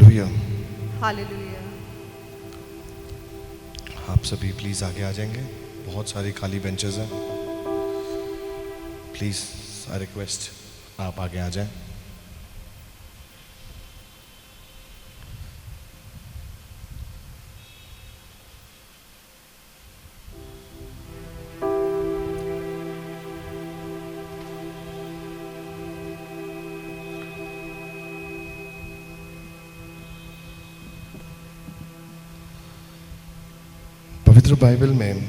Hallelujah. Hallelujah. आप सभी please आगे आ जाएंगे, बहुत सारी खाली बेंचेस हैं। प्लीज आई रिक्वेस्ट आप आगे आ जाएं। पवित्र बाइबल में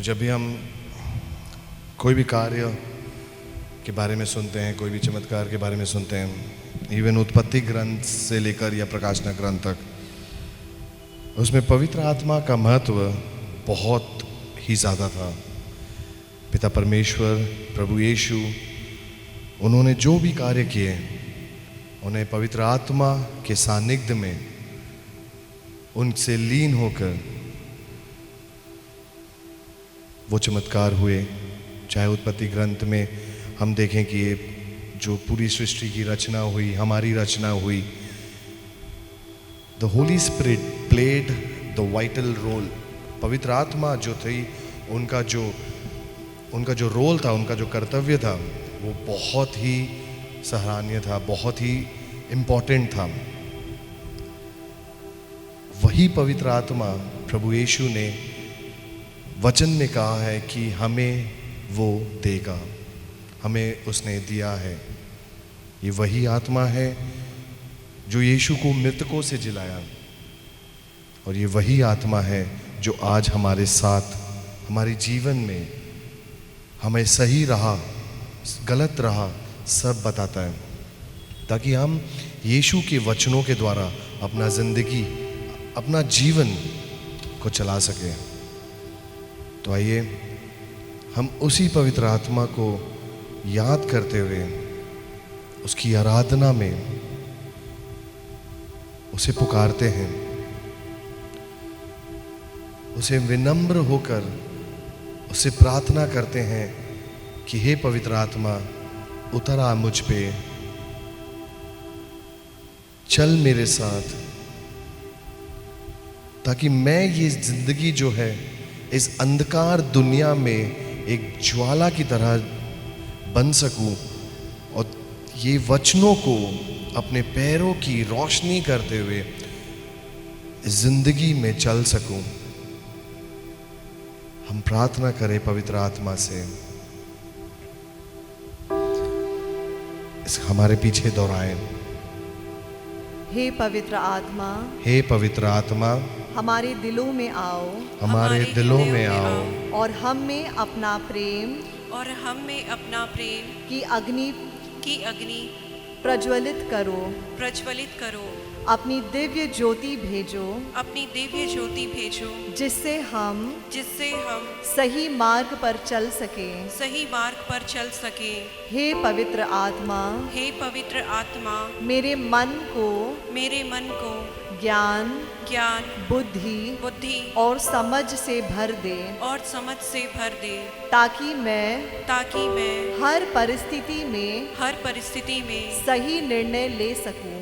जब भी हम कोई भी कार्य के बारे में सुनते हैं, कोई भी चमत्कार के बारे में सुनते हैं, इवन उत्पत्ति ग्रंथ से लेकर या प्रकाशना ग्रंथ तक, उसमें पवित्र आत्मा का महत्व बहुत ही ज़्यादा था। पिता परमेश्वर, प्रभु यीशु, उन्होंने जो भी कार्य किए, उन्हें पवित्र आत्मा के सानिध्य में उनसे लीन होकर वो चमत्कार हुए। चाहे उत्पत्ति ग्रंथ में हम देखें कि ये जो पूरी सृष्टि की रचना हुई, हमारी रचना हुई, the holy spirit played the vital role. पवित्र आत्मा जो थी, उनका जो रोल था, उनका जो कर्तव्य था, वो बहुत ही सराहनीय था, बहुत ही इम्पोर्टेंट था। वही पवित्र आत्मा प्रभु यीशु ने वचन में कहा है कि हमें वो देगा, हमें उसने दिया है। ये वही आत्मा है जो यीशु को मृतकों से जिलाया, और ये वही आत्मा है जो आज हमारे साथ, हमारे जीवन में हमें सही राह, गलत राह सब बताता है, ताकि हम यीशु के वचनों के द्वारा अपना जिंदगी, अपना जीवन को चला सके। तो आइए हम उसी पवित्र आत्मा को याद करते हुए उसकी आराधना में उसे पुकारते हैं, उसे विनम्र होकर उससे प्रार्थना करते हैं कि हे पवित्र आत्मा, उतर आ मुझ पे, चल मेरे साथ, ताकि मैं ये जिंदगी जो है इस अंधकार दुनिया में एक ज्वाला की तरह बन सकूं, और ये वचनों को अपने पैरों की रोशनी करते हुए इस जिंदगी में चल सकूं। हम प्रार्थना करें पवित्र आत्मा से, हमारे पीछे दोहराएं। हे पवित्र आत्मा, हे पवित्र आत्मा, हमारे दिलों में आओ, हमारे दिलों में आओ, और हम में अपना प्रेम की अग्नि प्रज्वलित करो। अपनी दिव्य ज्योति भेजो, जिससे हम सही मार्ग पर चल सके। हे पवित्र आत्मा, मेरे मन को ज्ञान, बुद्धि और समझ से भर दे, ताकि मैं हर परिस्थिति में सही निर्णय ले सकूं।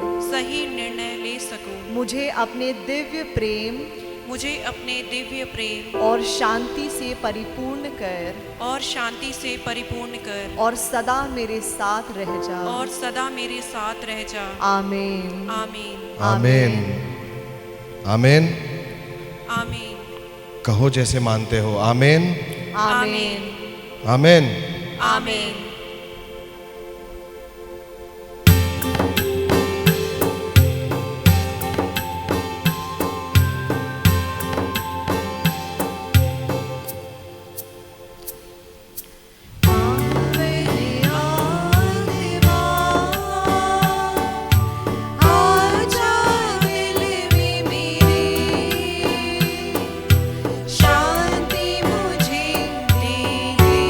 मुझे अपने दिव्य प्रेम और शांति से परिपूर्ण कर, और सदा मेरे साथ रह जा। आमीन। आमीन। आमीन। कहो जैसे मानते हो। आमीन। आमीन। आमीन। आमीन। शांति मुझे दे दे।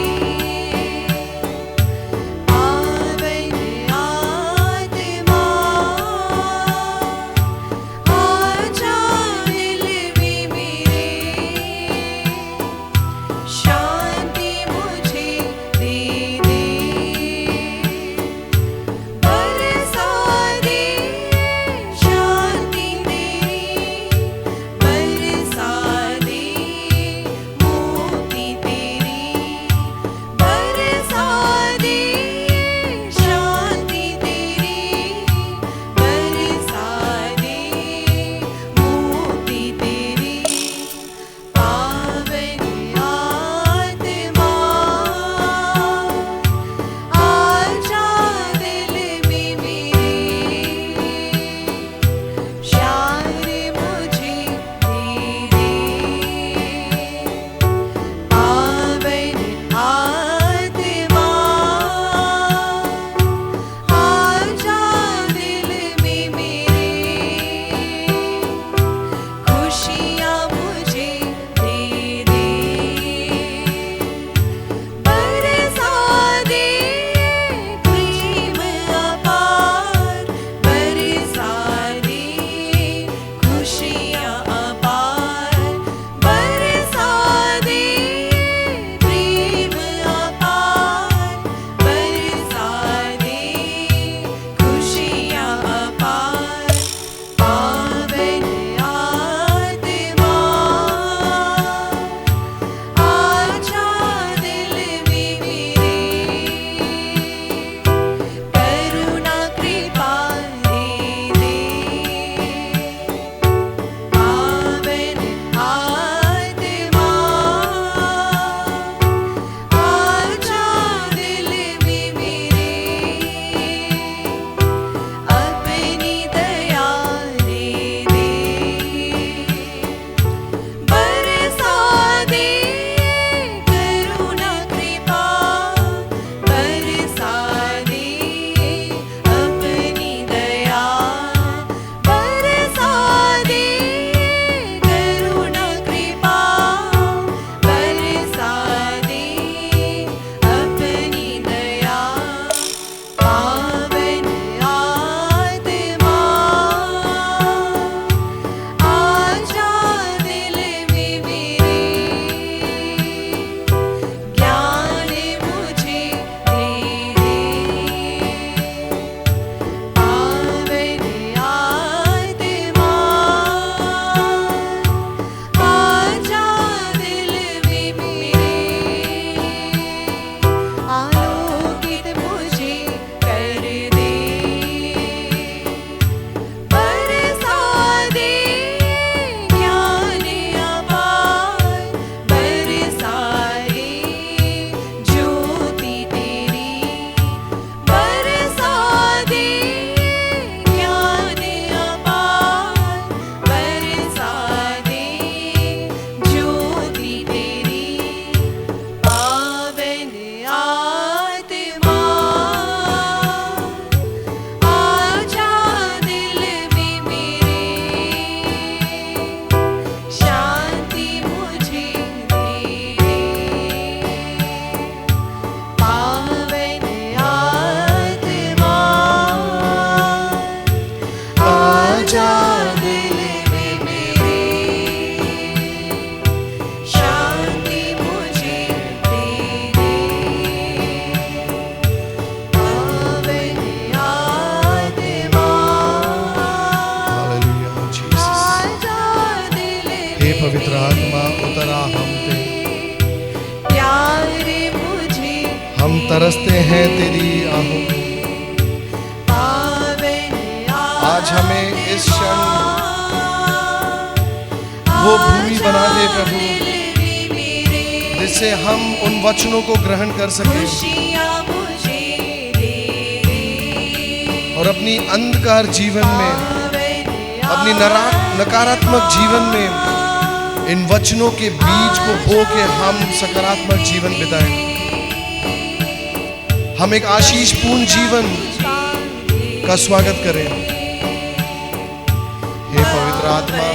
पवित्र आत्मा उतरा हम पे, प्यारे मुझे हम तरसते हैं तेरी आहों में। आज हमें इस क्षण वो भूमि बना दे प्रभु, जिससे हम उन वचनों को ग्रहण कर सके और अपनी अंधकार जीवन में, अपनी नकारात्मक जीवन में इन वचनों के बीज को बो के हम सकारात्मक जीवन बिताएं। हम एक आशीषपूर्ण जीवन का स्वागत करें। हे पवित्र आत्मा,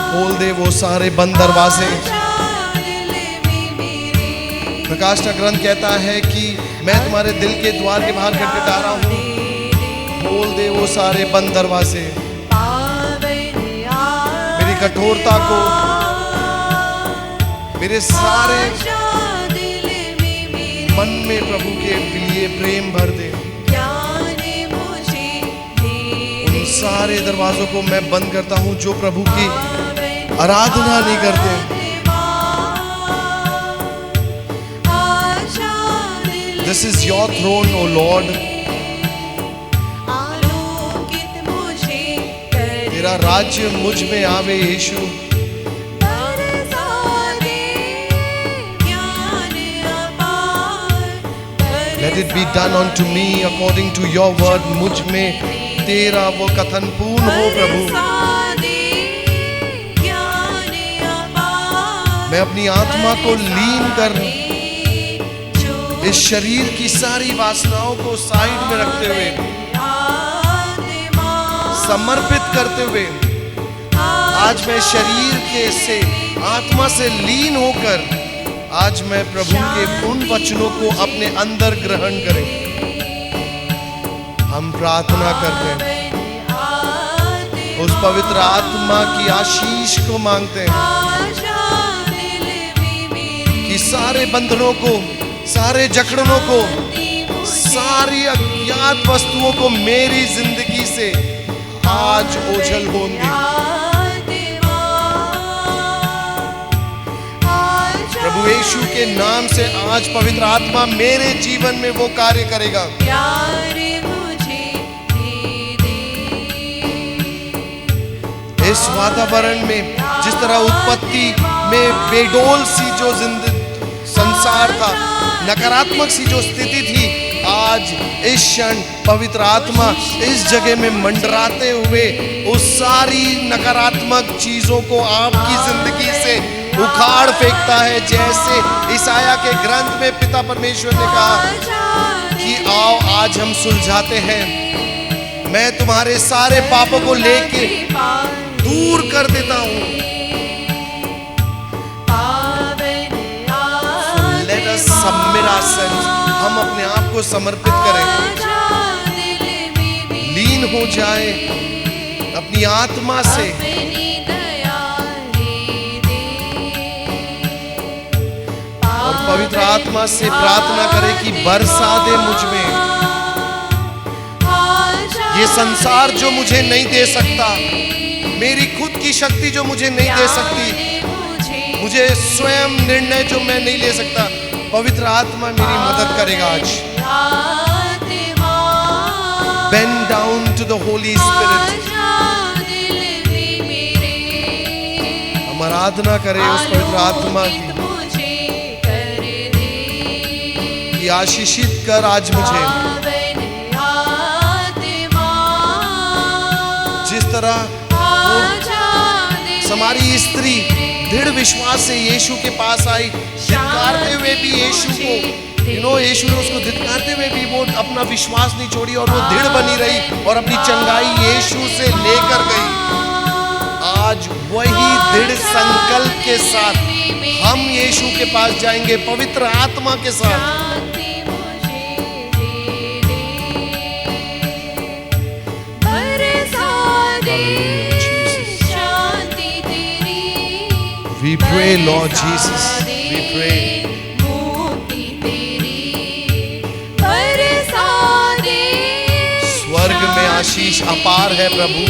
खोल दे वो सारे बंद दरवाजे। प्रकाश का ग्रंथ कहता है कि मैं तुम्हारे दिल के द्वार के बाहर खटखटा रहा हूँ, खोल दे वो सारे बंद दरवाजे। मेरी कठोरता को, मेरे सारे मन में प्रभु के लिए प्रेम भर दे। उन सारे दरवाजों को मैं बंद करता हूँ जो प्रभु की आराधना नहीं करते। This is your throne, O Lord. तेरा राज्य मुझ में आवे यीशु। Let it be done unto me according to your word. मुझ में तेरा वो कथन पूर्ण हो प्रभु। मैं अपनी आत्मा को लीन कर इस शरीर की सारी वासनाओं को साइड में रखते हुए, समर्पित करते हुए, आज मैं शरीर के से आत्मा से लीन होकर आज मैं प्रभु के उन वचनों को अपने अंदर ग्रहण करें। हम प्रार्थना करते हैं, उस पवित्र आत्मा की आशीष को मांगते हैं कि सारे बंधनों को, सारे जकड़नों को, सारी अज्ञात वस्तुओं को मेरी जिंदगी से आज ओझल होंगे। प्रभु यीशु के नाम से आज पवित्र आत्मा मेरे जीवन में वो कार्य करेगा। इस वातावरण में जिस तरह उत्पत्ति में बेडोल सी जो संसार था, नकारात्मक सी जो स्थिति थी, आज इस क्षण पवित्र आत्मा इस जगह में मंडराते हुए उस सारी नकारात्मक चीजों को आपकी जिंदगी से उखाड़ फेंकता है। जैसे ईसाया के ग्रंथ में पिता परमेश्वर ने कहा कि आओ आज हम सुलझाते हैं, मैं तुम्हारे सारे पापों को लेके दूर कर देता हूं। Let us submit ourselves, हम अपने आप को समर्पित करें, लीन हो जाए अपनी आत्मा से। और पवित्र आत्मा से प्रार्थना करें कि बरसा दे मुझ में ये संसार जो मुझे नहीं दे सकता, मेरी खुद की शक्ति जो मुझे नहीं दे सकती, मुझे स्वयं निर्णय जो मैं नहीं ले सकता, पवित्र आत्मा मेरी मदद करेगा आज। Bend down to the Holy Spirit। हम आराधना करें उस पवित्र आत्मा की कि आशीषित कर आज मुझे। जिस तरह समारी स्त्री दृढ़ विश्वास से यीशु के पास आई, धिक्कारते हुए भी यीशु को, यीशु ने उसको धिक्कारते हुए भी वो अपना विश्वास नहीं छोड़ी और वो दृढ़ बनी रही और अपनी चंगाई यीशु से लेकर गई। आज वही दृढ़ संकल्प के साथ हम यीशु के पास जाएंगे, पवित्र आत्मा के साथ। We pray, Lord Jesus, we pray. स्वर्ग स्वर्ग में आशीष अपार है प्रभु।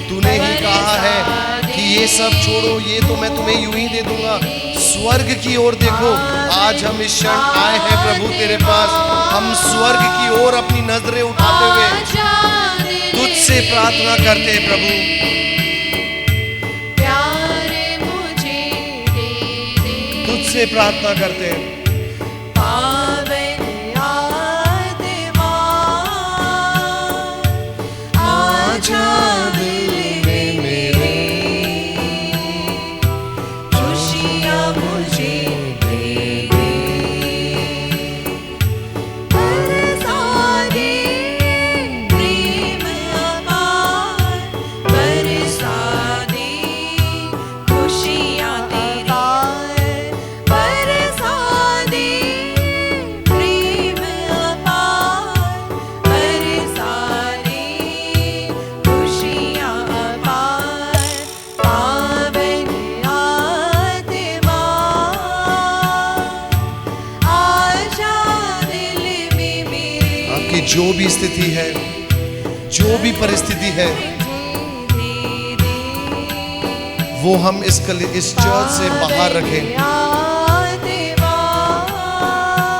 तूने ही कहा है कि ये सब छोड़ो, ये तो मैं तुम्हें यूं ही दे दूंगा। स्वर्ग की ओर देखो। आज हम इस क्षण आए हैं प्रभु तेरे पास। हम स्वर्ग की ओर अपनी नजरें उठाते हुए तुझसे प्रार्थना करते हैं प्रभु। तुझसे प्रार्थना करते हैं। आजा दिल में मेरे, खुशियाँ मुझे दे दे। बरसा दे प्रेम अपार, बरसा दे खुशियाँ तेरी, बरसा दे प्रेम अपार, बरसा दे खुशियाँ अपार। पावन आत्मा आजा दिल में मेरे, आपकी जो भी स्थिति है, जो भी परिस्थिति है, वो हम इस चर्च से बाहर रखें।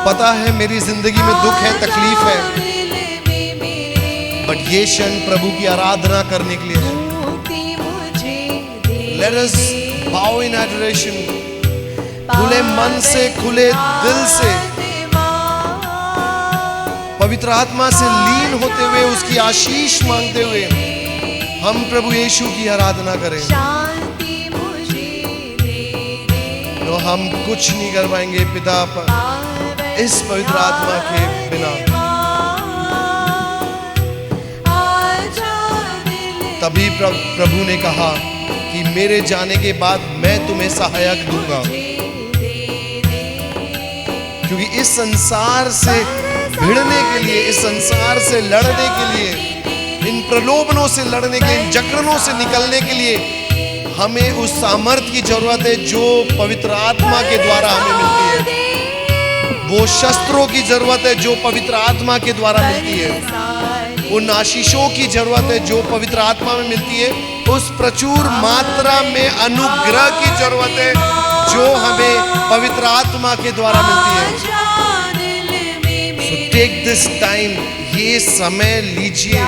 पता है मेरी जिंदगी में दुख है, तकलीफ है, बट ये क्षण प्रभु की आराधना करने के लिए है। Let us bow in adoration, खुले मन से, खुले दिल से, पवित्र आत्मा से लीन होते हुए, उसकी आशीष मांगते हुए हम प्रभु यीशु की आराधना करें। शांति मुझे दे दे, तो हम कुछ नहीं कर पाएंगे पिता इस पवित्र आत्मा के बिना। तभी प्रभु ने कहा कि मेरे जाने के बाद मैं तुम्हें सहायक दूंगा, क्योंकि इस संसार से भिड़ने के लिए, इस संसार से लड़ने के लिए, इन प्रलोभनों से लड़ने के, इन जकड़नों से निकलने के लिए हमें उस सामर्थ की जरूरत है जो पवित्र आत्मा के द्वारा हमें मिलती है। वो शस्त्रों की जरूरत है जो पवित्र आत्मा के द्वारा मिलती है। उन आशीषों की जरूरत है जो पवित्र आत्मा में मिलती है। उस प्रचुर मात्रा में अनुग्रह की जरूरत है जो हमें पवित्र आत्मा के द्वारा मिलती है। So take this time, ये समय लीजिए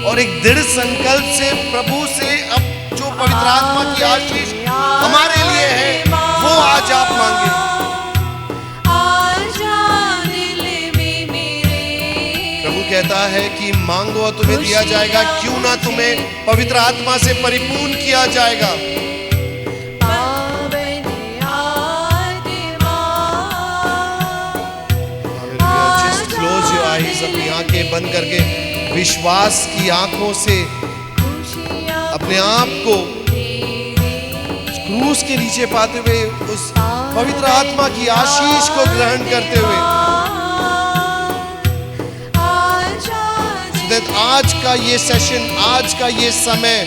और एक दृढ़ संकल्प से प्रभु से अब जो पवित्र आत्मा की आशीष हमारे लिए है वो आज आप मांगे। प्रभु कहता है कि मांगो और तुम्हें दिया जाएगा, क्यों ना तुम्हें पवित्र आत्मा से परिपूर्ण किया जाएगा। Just close your eyes, अपनी आंखें बंद करके विश्वास की आंखों से अपने आप को क्रूस के नीचे पाते हुए उस पवित्र आत्मा की आशीष को ग्रहण करते हुए आज का ये सेशन, आज का ये समय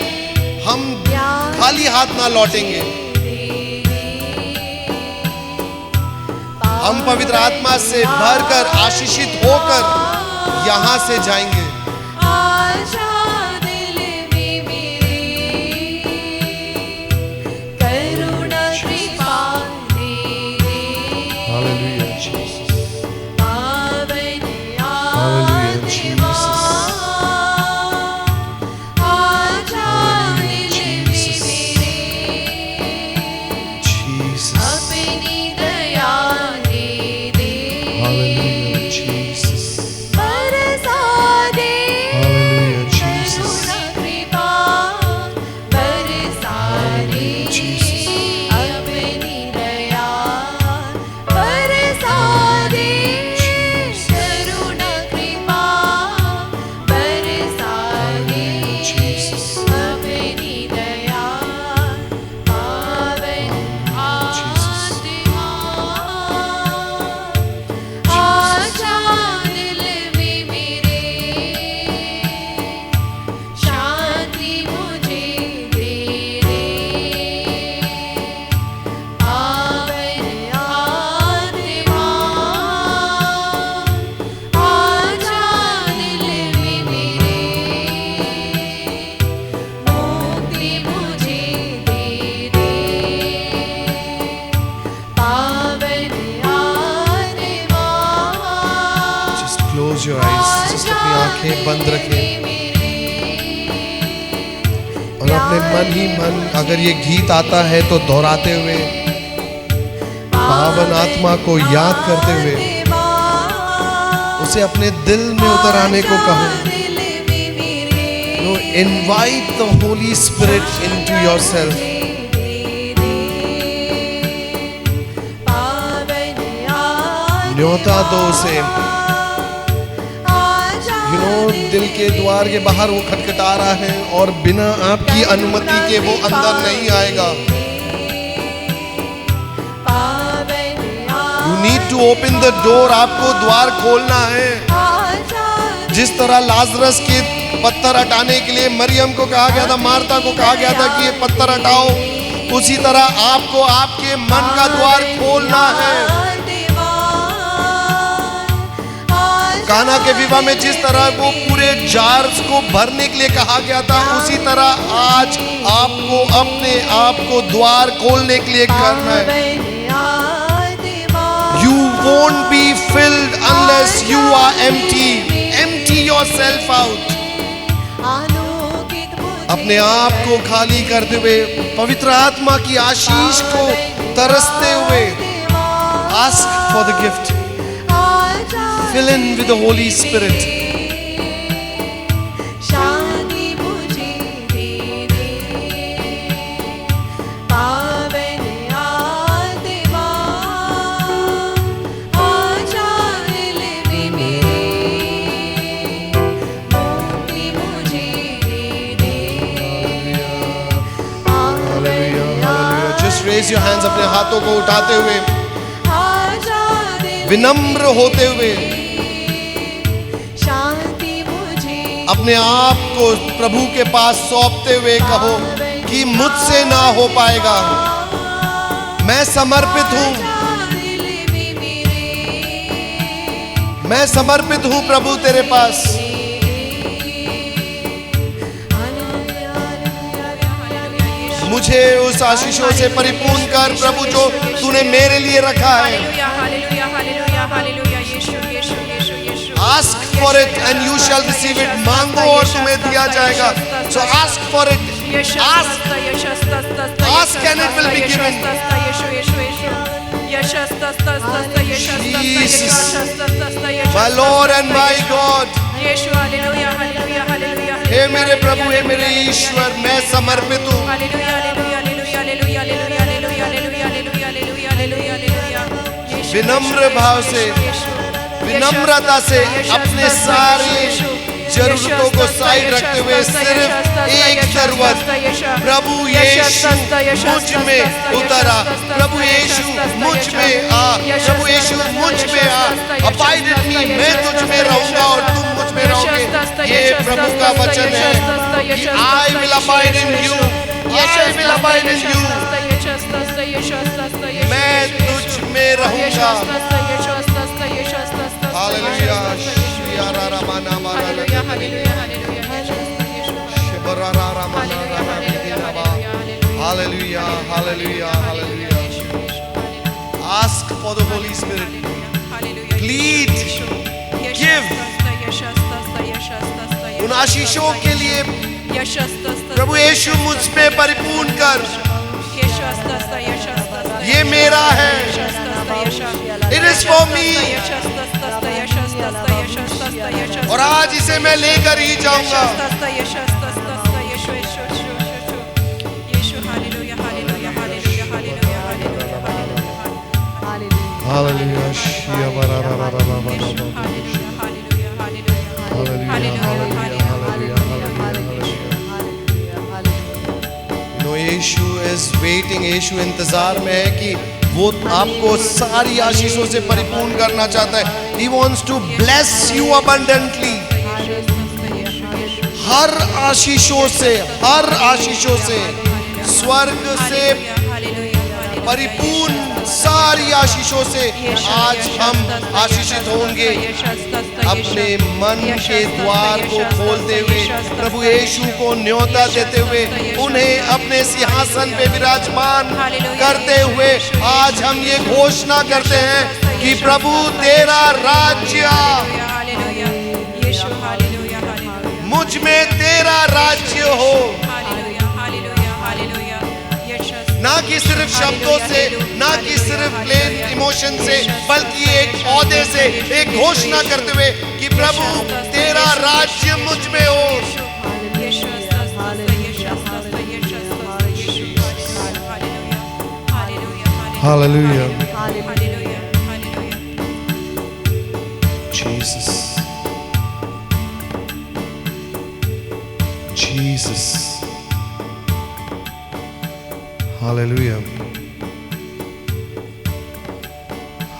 हम खाली हाथ ना लौटेंगे। हम पवित्र आत्मा से भरकर आशीषित होकर यहां से जाएंगे। Hallelujah, Jesus. Hallelujah, Jesus. बरसा दे अपनी आंखें बंद रखें और अपने मन ही मन अगर ये गीत आता है तो दोहराते हुए, पावन आत्मा को याद करते हुए उसे अपने दिल में उतर आने को कहो। No, invite the Holy Spirit into yourself. न्योता दो उसे। दिल के द्वार के बाहर वो खटखटा रहा है और बिना आपकी अनुमति के वो अंदर नहीं आएगा। You need to open the door. आपको द्वार खोलना है। जिस तरह लाजरस के पत्थर हटाने के लिए मरियम को कहा गया था, मार्था को कहा गया था कि ये पत्थर हटाओ, उसी तरह आपको आपके मन का द्वार खोलना है। काना के विवाह में जिस तरह वो पूरे जार्स को भरने के लिए कहा गया था, उसी तरह आज आपको अपने आप को द्वार खोलने के लिए करना है। You won't be filled unless you are empty. Empty yourself out. अपने आप को खाली करते हुए, पवित्र आत्मा की आशीष को तरसते हुए, ask for the gift. Fill in with the Holy Spirit. Just raise your hands, अपने हाथों को उठाते हुए, विनम्र होते हुए, अपने आप को प्रभु के पास सौंपते हुए कहो कि मुझसे ना हो पाएगा, मैं समर्पित हूं, मैं समर्पित हूं प्रभु तेरे पास। मुझे उस आशीषों से परिपूर्ण कर प्रभु जो तूने मेरे लिए रखा है। Ask for it and you shall receive it. मांगो और तुम्हें दिया जाएगा। So ask for it. Ask and it will be given. Jesus, my Lord and my God. हे मेरे प्रभु, हे मेरे ईश्वर, मैं समर्पित हूँ। विनम्र भाव से, विनम्रता से अपने सारी जरूरतों को साइड रखते हुए सिर्फ एक जरूरत, प्रभु यीशु मुझ में उतरा, प्रभु यीशु मुझ में आ, प्रभु यीशु मुझ में आ, अबाइड इन मी, मैं तुझ में रहूंगा और तुम मुझ में रहोगे। ये प्रभु का वचन है कि I will abide in you, I will abide in you, मैं तुझ में रहूंगा। Hallelujah, Hallelujah, hallelujah, hallelujah. Ask for the Holy Spirit. Plead, give. उन आशीषों के लिए प्रभु यीशु मुझ पे परिपूर्ण कर। ये मेरा है। It is for me. और आज इसे मैं लेकर ही जाऊंगा। यीशु is waiting, यीशु इंतजार में है कि वो आपको सारी आशीषों से परिपूर्ण करना चाहता है। He wants to bless you abundantly. हर आशीषों से, हर आशीषों से, स्वर्ग से परिपूर्ण सारी आशीषों से आज हम आशीषित होंगे। अपने मन के द्वार को खोलते हुए, प्रभु यीशु को न्योता देते हुए, उन्हें अपने सिंहासन पे विराजमान करते हुए आज हम ये घोषणा करते हैं कि प्रभु तेरा राज्य हालेलुया हालेलुया मुझ में तेरा राज्य हो। हालेलुया हालेलुया हालेलुया यशस ना कि सिर्फ शब्दों से, ना कि सिर्फ प्लेन इमोशन से, बल्कि एक औहदे से, एक घोषणा करते हुए कि प्रभु तेरा राज्य मुझ में हो। यशस hallelujah hallelujah hallelujah hallelujah hallelujah Jesus, Jesus, Hallelujah,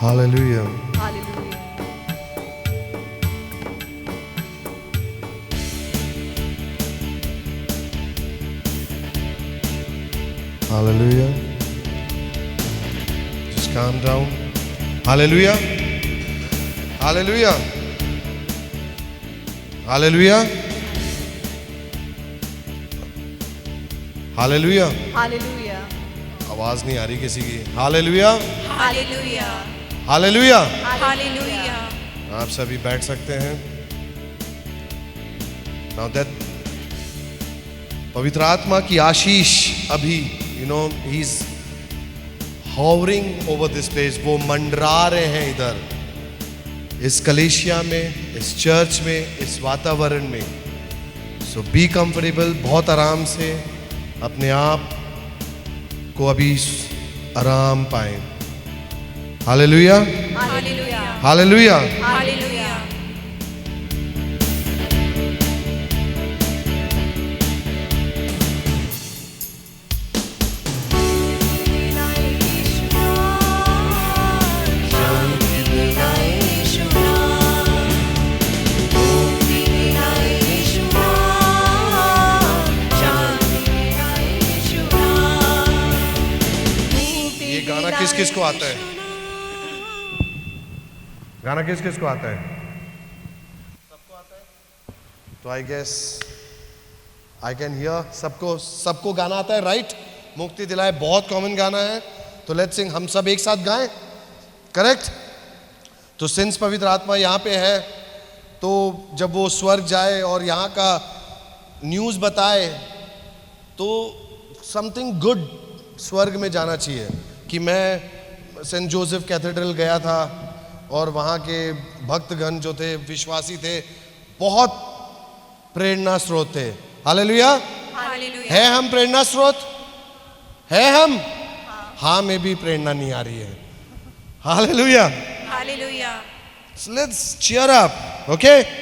Hallelujah, hallelujah Hallelujah. Just calm down. Hallelujah, Hallelujah, Hallelujah, Hallelujah. Hallelujah आवाज नहीं आ रही किसी की। Hallelujah, hallelujah hallelujah. हालेलुया आप सभी बैठ सकते हैं। Now that पवित्र आत्मा की आशीष अभी he's hovering over this place, वो मंडरा रहे हैं इधर, इस कलेशिया में, इस चर्च में, इस वातावरण में। सो बी कंफर्टेबल, बहुत आराम से अपने आप को अभी आराम पाएं। Hallelujah, hallelujah hallelujah. हालेलुया ये गाना किस किस को आता है? गाना किस किस को आता है? सबको आता है। तो I guess I can hear, सबको गाना आता है, राइट? मुक्ति दिलाए बहुत कॉमन गाना है, तो लेट्स सिंग, हम सब एक साथ गाएं, करेक्ट? तो सिंस पवित्र आत्मा यहाँ पे है, तो जब वो स्वर्ग जाए और यहाँ का न्यूज़ बताए, तो समथिंग गुड स्वर्ग में जाना चाहिए। कि मैं सेंट जोसेफ कैथेड्रल गया था और वहाँ के भक्तगण जो थे, विश्वासी थे, बहुत प्रेरणा स्रोत थे। हालेलुया, हालेलुया है हम प्रेरणा स्रोत? है हम? हाँ में भी प्रेरणा नहीं आ रही है। Hallelujah, hallelujah let's cheer up, okay?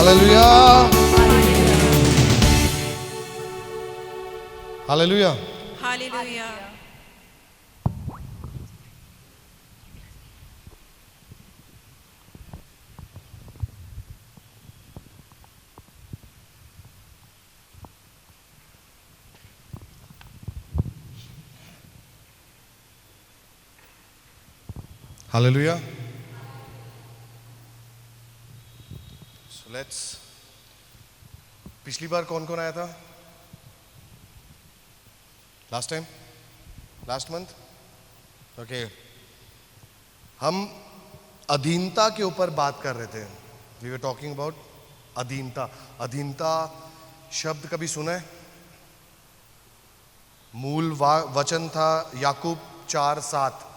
Hallelujah, hallelujah. Hallelujah. Hallelujah. So let's, पिछली बार कौन कौन आया था? Last time, last month, okay. हम अधीनता के ऊपर बात कर रहे थे। वी वर टॉकिंग अबाउट अधीनता। अधीनता शब्द कभी सुना है? मूल वचन था याकूब 4:7।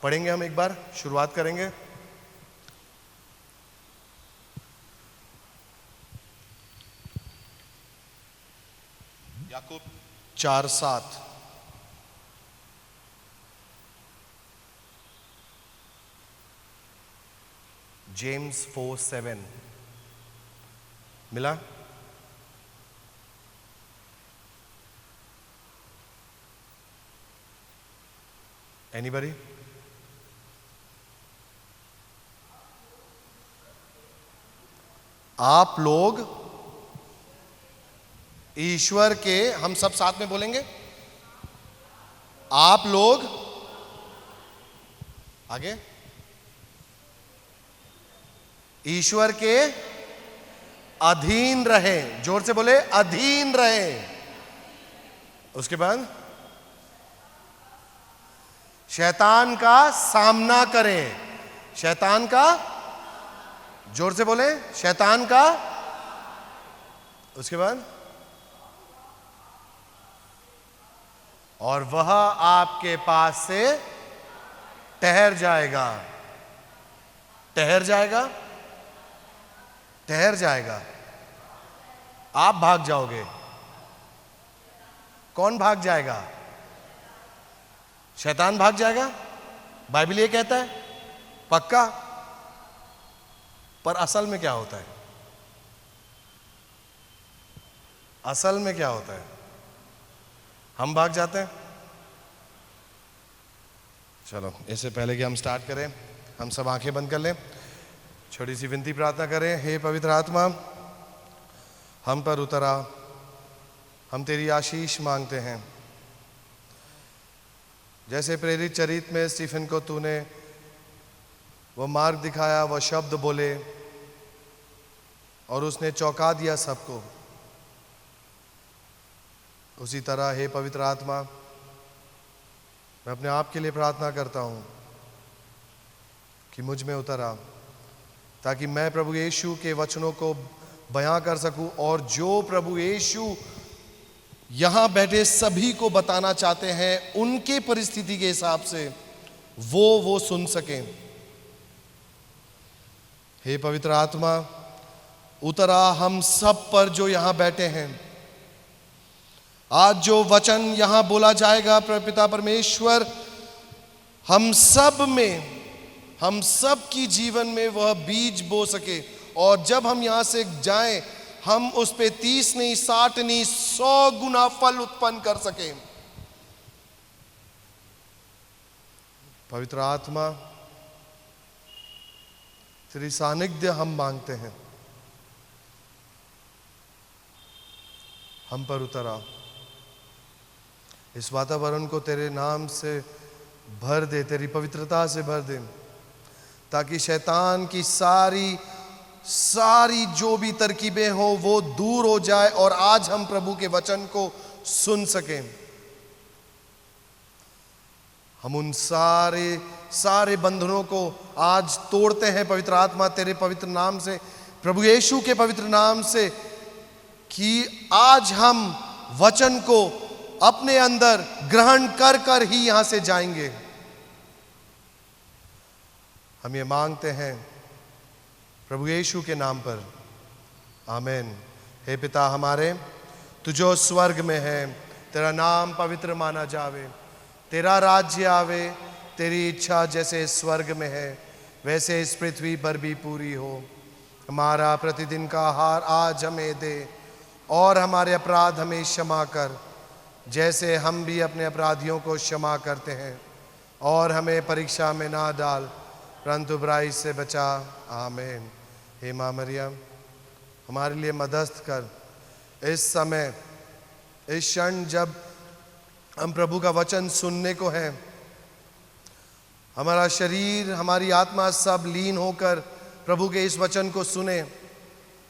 पढ़ेंगे हम एक बार, शुरुआत करेंगे। याकूब 4:7। जेम्स 4:7 मिला? एनीबडी? आप लोग ईश्वर के, हम सब साथ में बोलेंगे, आप लोग, आगे, ईश्वर के अधीन रहे। जोर से बोले, अधीन रहे। उसके बाद शैतान का सामना करें। शैतान का, जोर से बोले, शैतान का। उसके बाद, और वह आपके पास से ठहर जाएगा। ठहर जाएगा, ठहर जाएगा। आप भाग जाओगे। कौन भाग जाएगा? शैतान भाग जाएगा। बाइबल ये कहता है, पक्का। पर असल में क्या होता है? असल में क्या होता है? हम भाग जाते हैं। चलो, इससे पहले कि हम स्टार्ट करें, हम सब आंखें बंद कर लें, छोटी सी विनती प्रार्थना करें। हे पवित्र आत्मा, हम पर उतरा, हम तेरी आशीष मांगते हैं। जैसे प्रेरित चरित्र में स्टीफन को तूने वो मार्ग दिखाया, वो शब्द बोले और उसने चौंका दिया सबको, उसी तरह हे पवित्र आत्मा, मैं अपने आप के लिए प्रार्थना करता हूं कि मुझ में उतर आ, ताकि मैं प्रभु यीशु के वचनों को बयां कर सकूं, और जो प्रभु यीशु यहां बैठे सभी को बताना चाहते हैं, उनके परिस्थिति के हिसाब से वो सुन सकें। हे पवित्र आत्मा, उतरा हम सब पर जो यहां बैठे हैं। आज जो वचन यहां बोला जाएगा, पिता परमेश्वर हम सब में, हम सब की जीवन में वह बीज बो सके, और जब हम यहां से जाएं, हम उस पे 30 नहीं, 60 नहीं, 100 गुना फल उत्पन्न कर सकें। पवित्र आत्मा, तेरी सानिध्य हम मांगते हैं, हम पर उतर आ। इस वातावरण को तेरे नाम से भर दे, तेरी पवित्रता से भर दे, ताकि शैतान की सारी जो भी तरकीबें हो वो दूर हो जाए, और आज हम प्रभु के वचन को सुन सकें। हम उन सारे बंधनों को आज तोड़ते हैं पवित्र आत्मा, तेरे पवित्र नाम से, प्रभु यीशु के पवित्र नाम से, कि आज हम वचन को अपने अंदर ग्रहण कर कर ही यहां से जाएंगे। हम ये मांगते हैं प्रभु यीशु के नाम पर, आमीन। हे पिता हमारे, तू जो स्वर्ग में है, तेरा नाम पवित्र माना जावे, तेरा राज्य आवे, तेरी इच्छा जैसे स्वर्ग में है वैसे इस पृथ्वी पर भी पूरी हो। हमारा प्रतिदिन का आहार आज हमें दे, और हमारे अपराध हमें क्षमा कर, जैसे हम भी अपने अपराधियों को क्षमा करते हैं, और हमें परीक्षा में ना डाल, परंतु बुराई से बचा। आमीन। हे माँ मरियम, हमारे लिए मदद कर। इस समय, इस क्षण जब हम प्रभु का वचन सुनने को है, हमारा शरीर, हमारी आत्मा सब लीन होकर प्रभु के इस वचन को सुने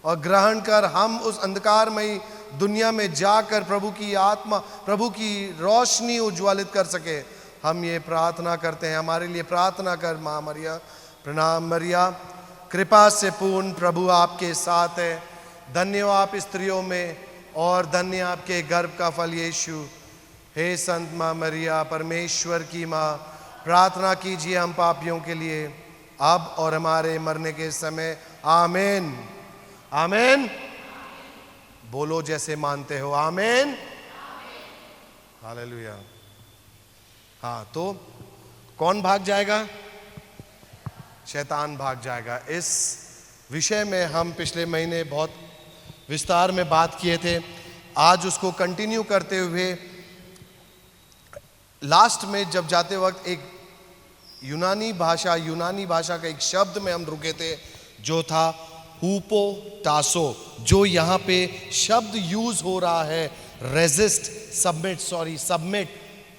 और ग्रहण कर हम उस अंधकारमयी दुनिया में जाकर प्रभु की आत्मा, प्रभु की रोशनी उज्ज्वलित कर सके। हम ये प्रार्थना करते हैं। हमारे लिए प्रार्थना कर माँ मरिया। प्रणाम मरिया, कृपा से पूर्ण, प्रभु आपके साथ है। धन्य हो आप स्त्रियों में, और धन्य आपके गर्भ का फल यीशु। हे संत माँ मरिया, परमेश्वर की माँ, प्रार्थना कीजिए हम पापियों के लिए, अब और हमारे मरने के समय। आमीन। आमीन। बोलो जैसे मानते हो। आमीन। हालेलुया। हाँ, तो कौन भाग जाएगा? शैतान भाग जाएगा। इस विषय में हम पिछले महीने बहुत विस्तार में बात किए थे। आज उसको कंटिन्यू करते हुए लास्ट में जब जाते वक्त एक यूनानी भाषा का एक शब्द में हम रुके थे, जो था हुपोटासो, जो यहाँ पे शब्द यूज हो रहा है, रेजिस्ट, सबमिट,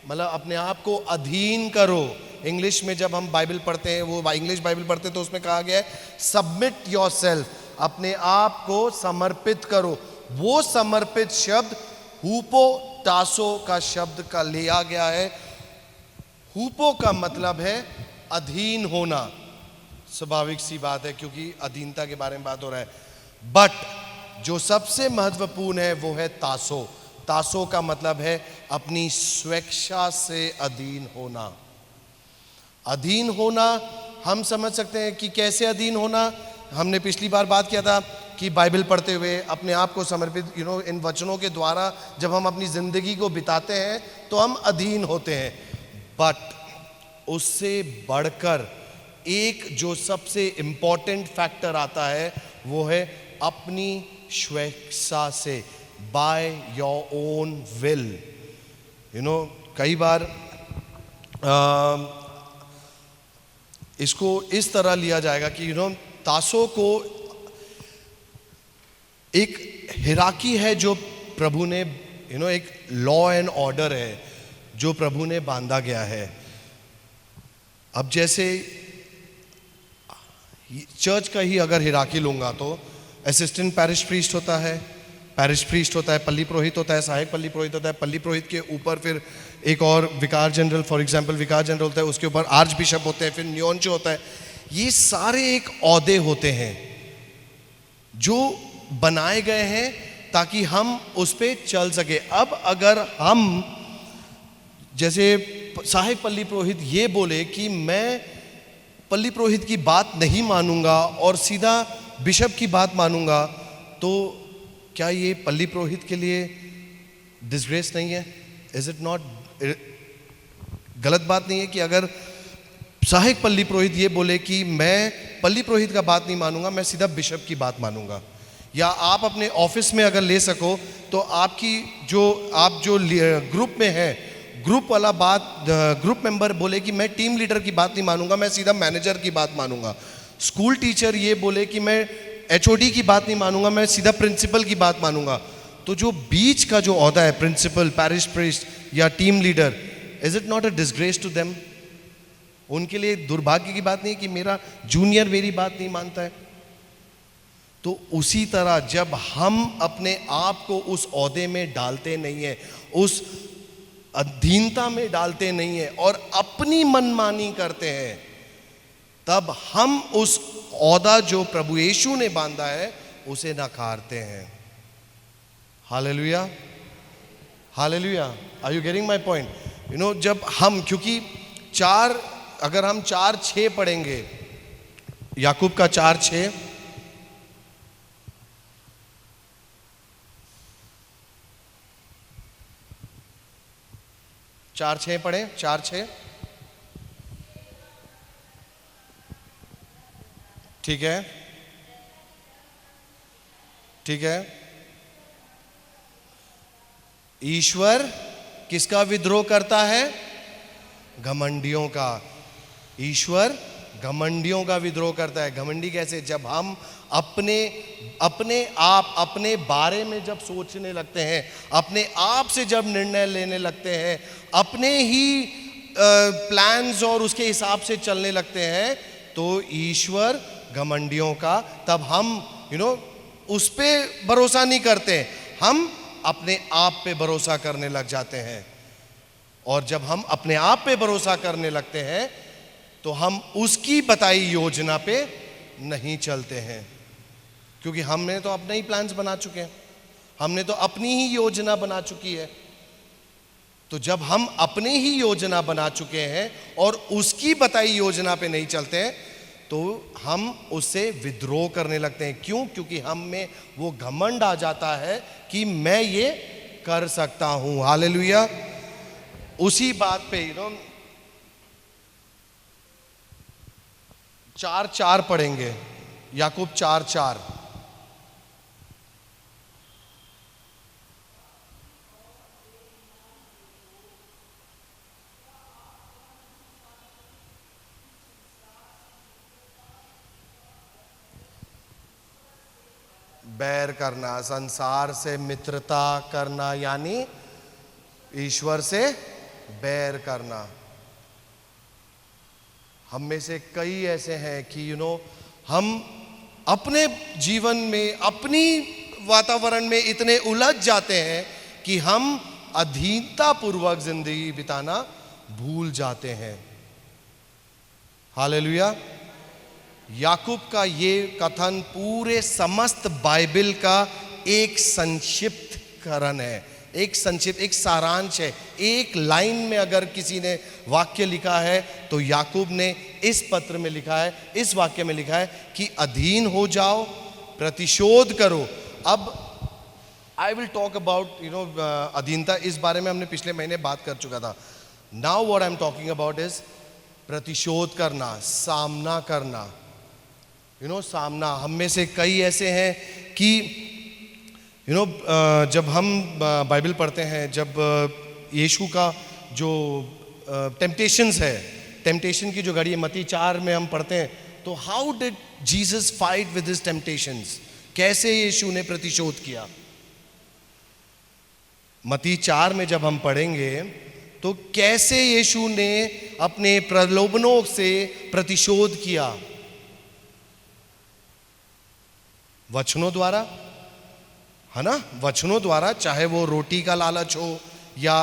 मतलब अपने आप को अधीन करो। इंग्लिश में जब हम बाइबल पढ़ते हैं, वो इंग्लिश बाइबल पढ़ते हैं, तो उसमें कहा गया है सबमिट योरसेल्फ, अपने आप को समर्पित करो। वो समर्पित शब्द हुपोटासो का शब्द का लिया गया है। हुपो का मतलब है अधीन होना। स्वाभाविक सी बात है, क्योंकि अधीनता के बारे में बात हो रहा है। बट जो सबसे महत्वपूर्ण है वो है तासो। तासो का मतलब है अपनी स्वेच्छा से अधीन होना। अधीन होना हम समझ सकते हैं कि कैसे अधीन होना। हमने पिछली बार बात किया था कि बाइबल पढ़ते हुए अपने आप को समर्पित, इन वचनों के द्वारा जब हम अपनी जिंदगी को बिताते हैं तो हम अधीन होते हैं। बट उससे बढ़कर एक जो सबसे इम्पॉर्टेंट फैक्टर आता है, वो है अपनी स्वेच्छा से, बाय योर ओन विल। कई बार इसको इस तरह लिया जाएगा कि तासो को एक हिराकी है जो प्रभु ने, एक लॉ एंड ऑर्डर है जो प्रभु ने बांधा गया है। अब जैसे चर्च का ही अगर हिराकी लूंगा तो असिस्टेंट पैरिश प्रीस्ट होता है, पल्ली पुरोहित होता है, सहायक पल्ली पुरोहित होता है, पल्ली पुरोहित के ऊपर फिर एक और विकार जनरल, फॉर एग्जांपल विकार जनरल होता है, उसके ऊपर आर्च बिशप होते हैं, फिर न्योंचो होता है। ये सारे एक औहदे होते हैं जो बनाए गए हैं ताकि हम उस पे चल सके। अब अगर हम जैसे सहायक पल्ली पुरोहित ये बोले कि मैं पल्ली पुरोहित की बात नहीं मानूंगा और सीधा बिशप की बात मानूंगा, तो क्या ये पल्ली पुरोहित के लिए डिसग्रेस नहीं है? Is it not? गलत बात नहीं है कि अगर सहायक पल्ली पुरोहित ये बोले कि मैं पल्ली पुरोहित का बात नहीं मानूंगा, मैं सीधा बिशप की बात मानूंगा। या आप अपने ऑफिस में अगर ले सको तो आप जो ग्रुप में है, ग्रुप वाला ग्रुप मेंबर बोले कि मैं टीम लीडर की बात नहीं मानूंगा, मैं सीधा मैनेजर की बात मानूंगा। स्कूल टीचर ये बोले कि मैं एचओडी की बात नहीं मानूंगा, मैं सीधा प्रिंसिपल की बात मानूंगा। तो जो बीच का जो ओहदा है, प्रिंसिपल, पैरिश प्रीस्ट या team leader, is it not a disgrace to them? उनके लिए दुर्भाग्य की बात नहीं कि मेरा जूनियर मेरी बात नहीं मानता है। तो उसी तरह जब हम अपने आप को उस ओहदे में डालते नहीं है, उस अधीनता में डालते नहीं है और अपनी मनमानी करते हैं, तब हम उस ओहदा जो प्रभु यीशु ने बांधा है उसे नकारते हैं। Hallelujah, hallelujah. Are you getting my point? जब हम, क्योंकि अगर हम 4:6 पढ़ेंगे, याकूब का 4:6, पढ़ें, 4:6। ठीक है, ठीक है, ईश्वर किसका विद्रोह करता है? घमंडियों का। ईश्वर घमंडियों का विद्रोह करता है। घमंडी कैसे? जब हम अपने बारे में जब सोचने लगते हैं, अपने आप से जब निर्णय लेने लगते हैं, अपने ही प्लान्स और उसके हिसाब से चलने लगते हैं, तो ईश्वर घमंडियों का। तब हम उस पे भरोसा नहीं करते, हम अपने आप पे भरोसा करने लग जाते हैं। और जब हम अपने आप पे भरोसा करने लगते हैं तो हम उसकी बताई योजना पे नहीं चलते हैं, क्योंकि हमने तो अपने ही प्लान्स बना चुके हैं, हमने तो अपनी ही योजना बना चुकी है। तो जब हम अपनी ही योजना बना चुके हैं और उसकी बताई योजना पे नहीं चलते हैं, तो हम उससे विद्रोह करने लगते हैं। क्यों? क्योंकि हम में वो घमंड आ जाता है कि मैं ये कर सकता हूं। हालेलुया। उसी बात पे 4:4 पढ़ेंगे, याकूब 4:4। बैर करना, संसार से मित्रता करना, यानी ईश्वर से बैर करना। हम में से कई ऐसे हैं कि हम अपने जीवन में, अपनी वातावरण में इतने उलझ जाते हैं कि हम अधीनता पूर्वक जिंदगी बिताना भूल जाते हैं। हालेलुया। याकूब का ये कथन पूरे समस्त बाइबल का एक संक्षिप्तकरण है, एक सारांश है। एक लाइन में अगर किसी ने वाक्य लिखा है तो याकूब ने इस पत्र में लिखा है, इस वाक्य में लिखा है कि अधीन हो जाओ, प्रतिशोध करो। अब आई विल टॉक अबाउट अधीनता, इस बारे में हमने पिछले महीने बात कर चुका था। Now what I am talking about is प्रतिशोध करना, सामना करना। सामना। हम में से कई ऐसे हैं कि जब हम बाइबल पढ़ते हैं, जब यीशु का जो टेम्पटेशंस है, टेम्पटेशन की जो घड़ी है, मत्ती 4 में हम पढ़ते हैं, तो how did Jesus fight with his temptations? कैसे यीशु ने प्रतिशोध किया? मत्ती 4 में जब हम पढ़ेंगे तो कैसे यीशु ने अपने प्रलोभनों से प्रतिशोध किया? वचनों द्वारा, है ना? वचनों द्वारा, चाहे वो रोटी का लालच हो या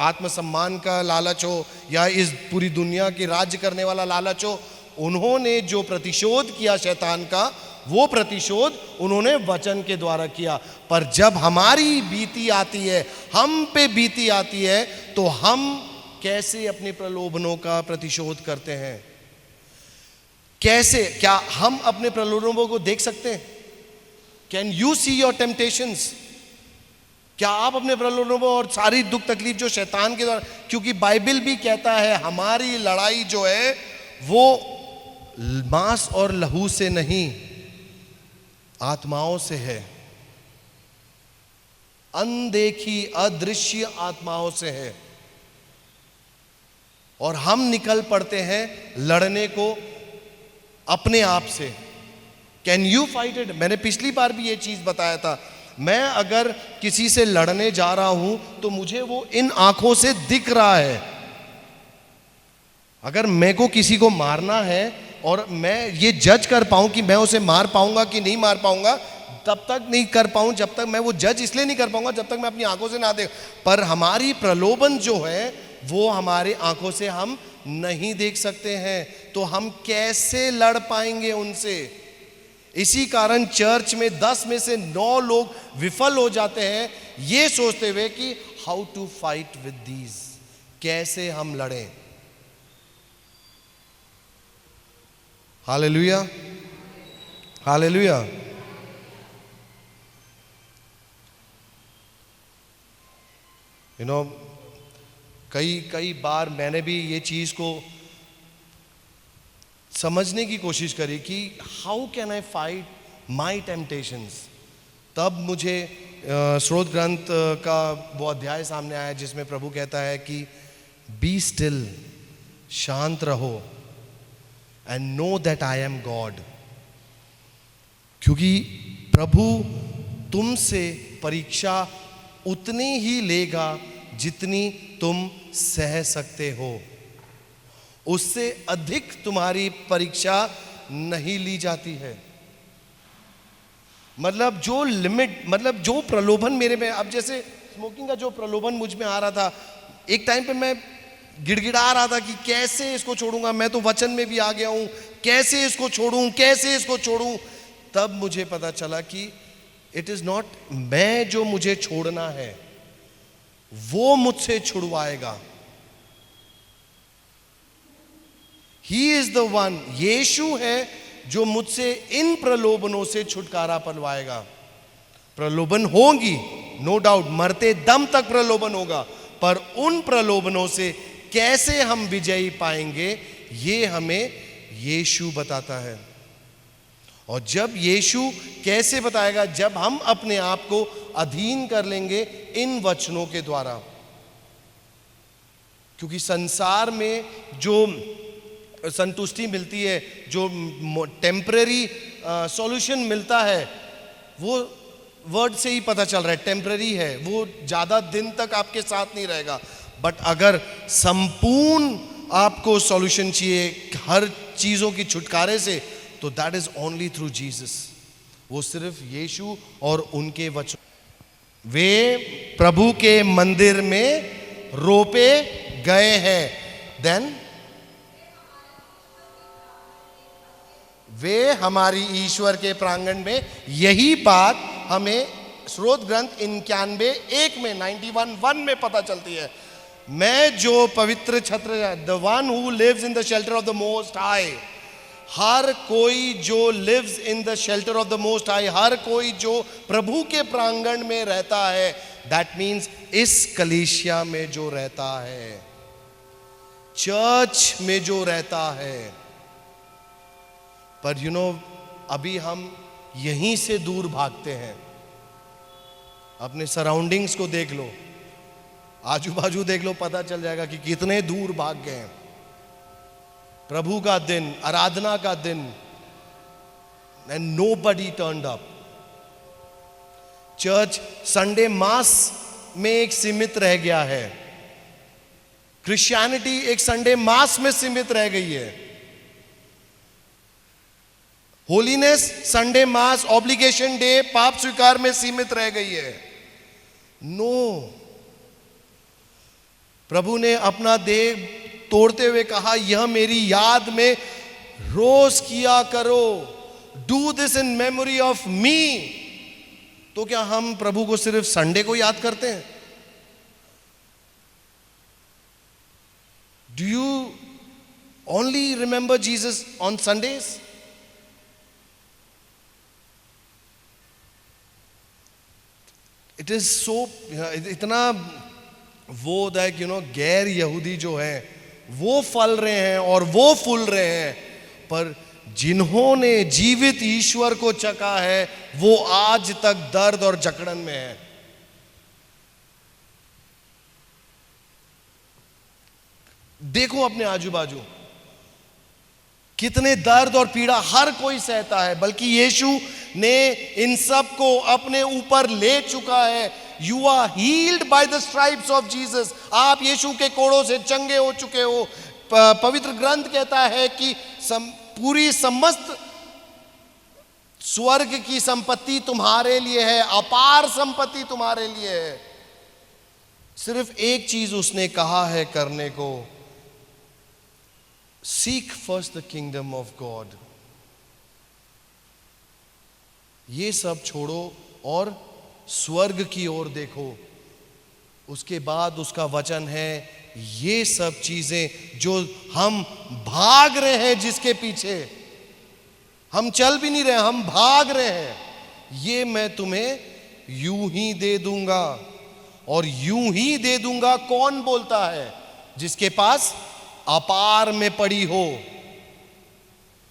आत्मसम्मान का लालच हो या इस पूरी दुनिया की राज्य करने वाला लालच हो, उन्होंने जो प्रतिशोध किया शैतान का, वो प्रतिशोध उन्होंने वचन के द्वारा किया। पर जब हमारी बीती आती है, हम पे बीती आती है, तो हम कैसे अपने प्रलोभनों का प्रतिशोध करते हैं? कैसे? क्या हम अपने प्रलोभनों को देख सकते हैं? Can you see your temptations? क्या आप अपने प्रलोभनों और सारी दुख तकलीफ जो शैतान के द्वारा, क्योंकि बाइबल भी कहता है हमारी लड़ाई जो है वो मांस और लहू से नहीं, आत्माओं से है, अनदेखी अदृश्य आत्माओं से है। और हम निकल पड़ते हैं लड़ने को अपने आप से। Can you fight it? मैंने पिछली बार भी ये चीज बताया था। मैं अगर किसी से लड़ने जा रहा हूं तो मुझे वो इन आंखों से दिख रहा है। अगर मेरे को किसी को मारना है और मैं ये जज कर पाऊं कि मैं उसे मार पाऊंगा कि नहीं मार पाऊंगा, तब तक नहीं कर पाऊं, जब तक मैं वो जज इसलिए नहीं कर पाऊंगा जब तक मैं अपनी आंखों से ना देख। पर हमारी प्रलोभन जो है वो हमारी आंखों से हम नहीं देख सकते हैं, तो हम कैसे लड़ पाएंगे उनसे? इसी कारण चर्च में 10 में से 9 लोग विफल हो जाते हैं ये सोचते हुए कि how to fight with these, कैसे हम लड़ें। Hallelujah, hallelujah. कई बार मैंने भी ये चीज को समझने की कोशिश करी कि how can I fight my temptations, तब मुझे स्रोत ग्रंथ का वो अध्याय सामने आया जिसमें प्रभु कहता है कि बी स्टिल, शांत रहो, and know that I am God. क्योंकि प्रभु तुमसे परीक्षा उतनी ही लेगा जितनी तुम सह सकते हो, उससे अधिक तुम्हारी परीक्षा नहीं ली जाती है। मतलब जो लिमिट, मतलब जो प्रलोभन मेरे में, अब जैसे स्मोकिंग का जो प्रलोभन मुझ में आ रहा था, एक टाइम पे मैं गिड़गिड़ा रहा था कि कैसे इसको छोड़ूंगा, मैं तो वचन में भी आ गया हूं, कैसे इसको छोड़ूं, कैसे इसको छोड़ूं। तब मुझे पता चला कि इट इज नॉट मैं जो मुझे छोड़ना है, वो मुझसे छुड़वाएगा। ही इज द वन, यीशु है जो मुझसे इन प्रलोभनों से छुटकारा पलवाएगा। प्रलोभन होंगी, नो डाउट, मरते दम तक प्रलोभन होगा, पर उन प्रलोभनों से कैसे हम विजयी पाएंगे, ये हमें यीशु बताता है। और जब यीशु कैसे बताएगा, जब हम अपने आप को अधीन कर लेंगे इन वचनों के द्वारा। क्योंकि संसार में जो संतुष्टि मिलती है, जो टेम्पररी सॉल्यूशन मिलता है, वो वर्ड से ही पता चल रहा है, टेम्पररी है, वो ज़्यादा दिन तक आपके साथ नहीं रहेगा। बट अगर संपूर्ण आपको सॉल्यूशन चाहिए हर चीज़ों की छुटकारे से, तो that is only through Jesus. वो सिर्फ यीशु और उनके वचन। वे प्रभु के मंदिर में रोपे गए हैं, देन वे हमारी ईश्वर के प्रांगण में। यही बात हमें स्रोत ग्रंथ 91:1 में 91:1 में पता चलती है। मैं जो पवित्र छत्र, the one who lives in the shelter of the most high, हर कोई जो lives in the shelter of the most high, हर कोई जो प्रभु के प्रांगण में रहता है, दैट मीन्स इस कलीसिया में जो रहता है, चर्च में जो रहता है। पर अभी हम यहीं से दूर भागते हैं। अपने सराउंडिंग्स को देख लो, आजू बाजू देख लो, पता चल जाएगा कि कितने दूर भाग गए हैं। प्रभु का दिन, आराधना का दिन, and nobody turned up. Church Sunday mass में एक सीमित रह गया है। क्रिश्चियनिटी एक संडे मास में सीमित रह गई है। होलीनेस संडे मास, ऑब्लिगेशन डे, पाप स्वीकार में सीमित रह गई है। नो, प्रभु ने अपना देह तोड़ते हुए कहा, यह मेरी याद में रोज किया करो, do this in memory of me. तो क्या हम प्रभु को सिर्फ संडे को याद करते हैं? Do you only remember Jesus on Sundays? It is so, इतना वो होता है कि गैर यहूदी जो है वो फल रहे हैं और वो फूल रहे हैं, पर जिन्होंने जीवित ईश्वर को चखा है वो आज तक दर्द और जकड़न में है। देखो अपने आजू बाजू, कितने दर्द और पीड़ा हर कोई सहता है, बल्कि यीशु ने इन सब को अपने ऊपर ले चुका है। You are healed by the stripes of Jesus. आप यीशु के कोड़ों से चंगे हो चुके हो। पवित्र ग्रंथ कहता है कि पूरी समस्त स्वर्ग की संपत्ति तुम्हारे लिए है, अपार संपत्ति तुम्हारे लिए है। सिर्फ एक चीज उसने कहा है करने को, seek first the kingdom of God. ये सब छोड़ो और स्वर्ग की ओर देखो। उसके बाद उसका वचन है, ये सब चीजें जो हम भाग रहे हैं, जिसके पीछे हम चल भी नहीं रहे, हम भाग रहे हैं, ये मैं तुम्हें यूं ही दे दूंगा। और यूं ही दे दूंगा कौन बोलता है? जिसके पास अपार में पड़ी हो।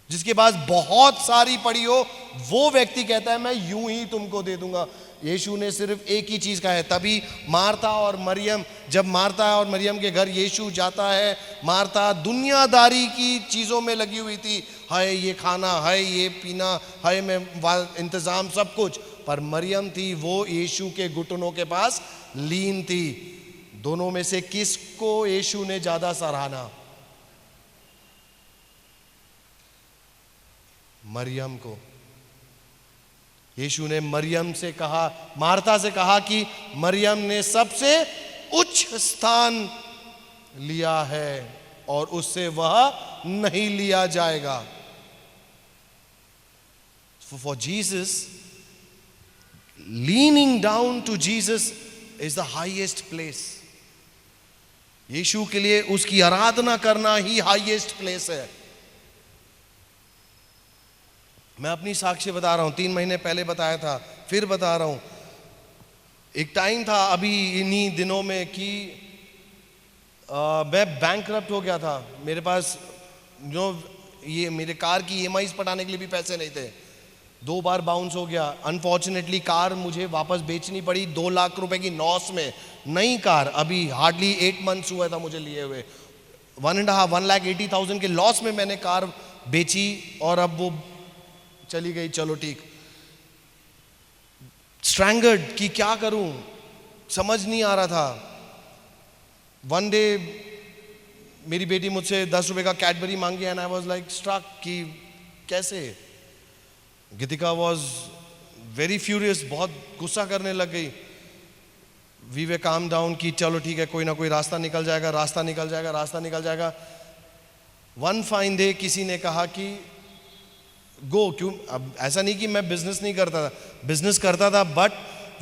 जिसके पास बहुत सारी पड़ी हो, वो व्यक्ति कहता है मैं यूं ही तुमको दे दूंगा। यीशु ने सिर्फ एक ही चीज कहा है। तभी मार्था और मरियम, जब मार्था और मरियम के घर यीशु जाता है, मार्था दुनियादारी की चीजों में लगी हुई थी, हाय ये खाना, हाय ये पीना, हाय मैं इंतजाम सब कुछ, पर मरियम थी वो यीशु के घुटनों के पास लीन थी। दोनों में से किसको यीशु ने ज्यादा सराहना? मरियम को। यीशु ने मरियम से कहा, मार्था से कहा कि मरियम ने सबसे उच्च स्थान लिया है और उससे वह नहीं लिया जाएगा। For Jesus, leaning down to Jesus is the highest place. यीशु के लिए उसकी आराधना करना ही हाईएस्ट प्लेस है। मैं अपनी साक्ष्य बता रहा हूं, 3 महीने पहले बताया था, फिर बता रहा हूं। एक टाइम था अभी इन्हीं दिनों में कि मैं बैंकरप्ट हो गया था। मेरे पास जो ये मेरे कार की EMIs पटाने के लिए भी पैसे नहीं थे। 2 बार बाउंस हो गया। अनफॉर्चुनेटली कार मुझे वापस बेचनी पड़ी 2 लाख रुपए की नॉस में। नई कार, अभी हार्डली 8 मंथ्स हुआ था मुझे लिए हुए। 1,80,000 के लॉस में मैंने कार बेची और अब वो चली गई। चलो ठीक, स्ट्रैंगर्ड कि क्या करूं, समझ नहीं आ रहा था। वन डे मेरी बेटी मुझसे 10 रुपए का कैडबरी मांगी and I was like struck कि कैसे। गीतिका वाज वेरी फ्यूरियस, बहुत गुस्सा करने लग गई। वी वे काम डाउन कि चलो ठीक है, कोई ना कोई रास्ता निकल जाएगा, रास्ता निकल जाएगा, रास्ता निकल जाएगा। वन फाइन डे किसी ने कहा कि गो। क्यों? अब ऐसा नहीं कि मैं बिजनेस नहीं करता था, बिजनेस करता था, बट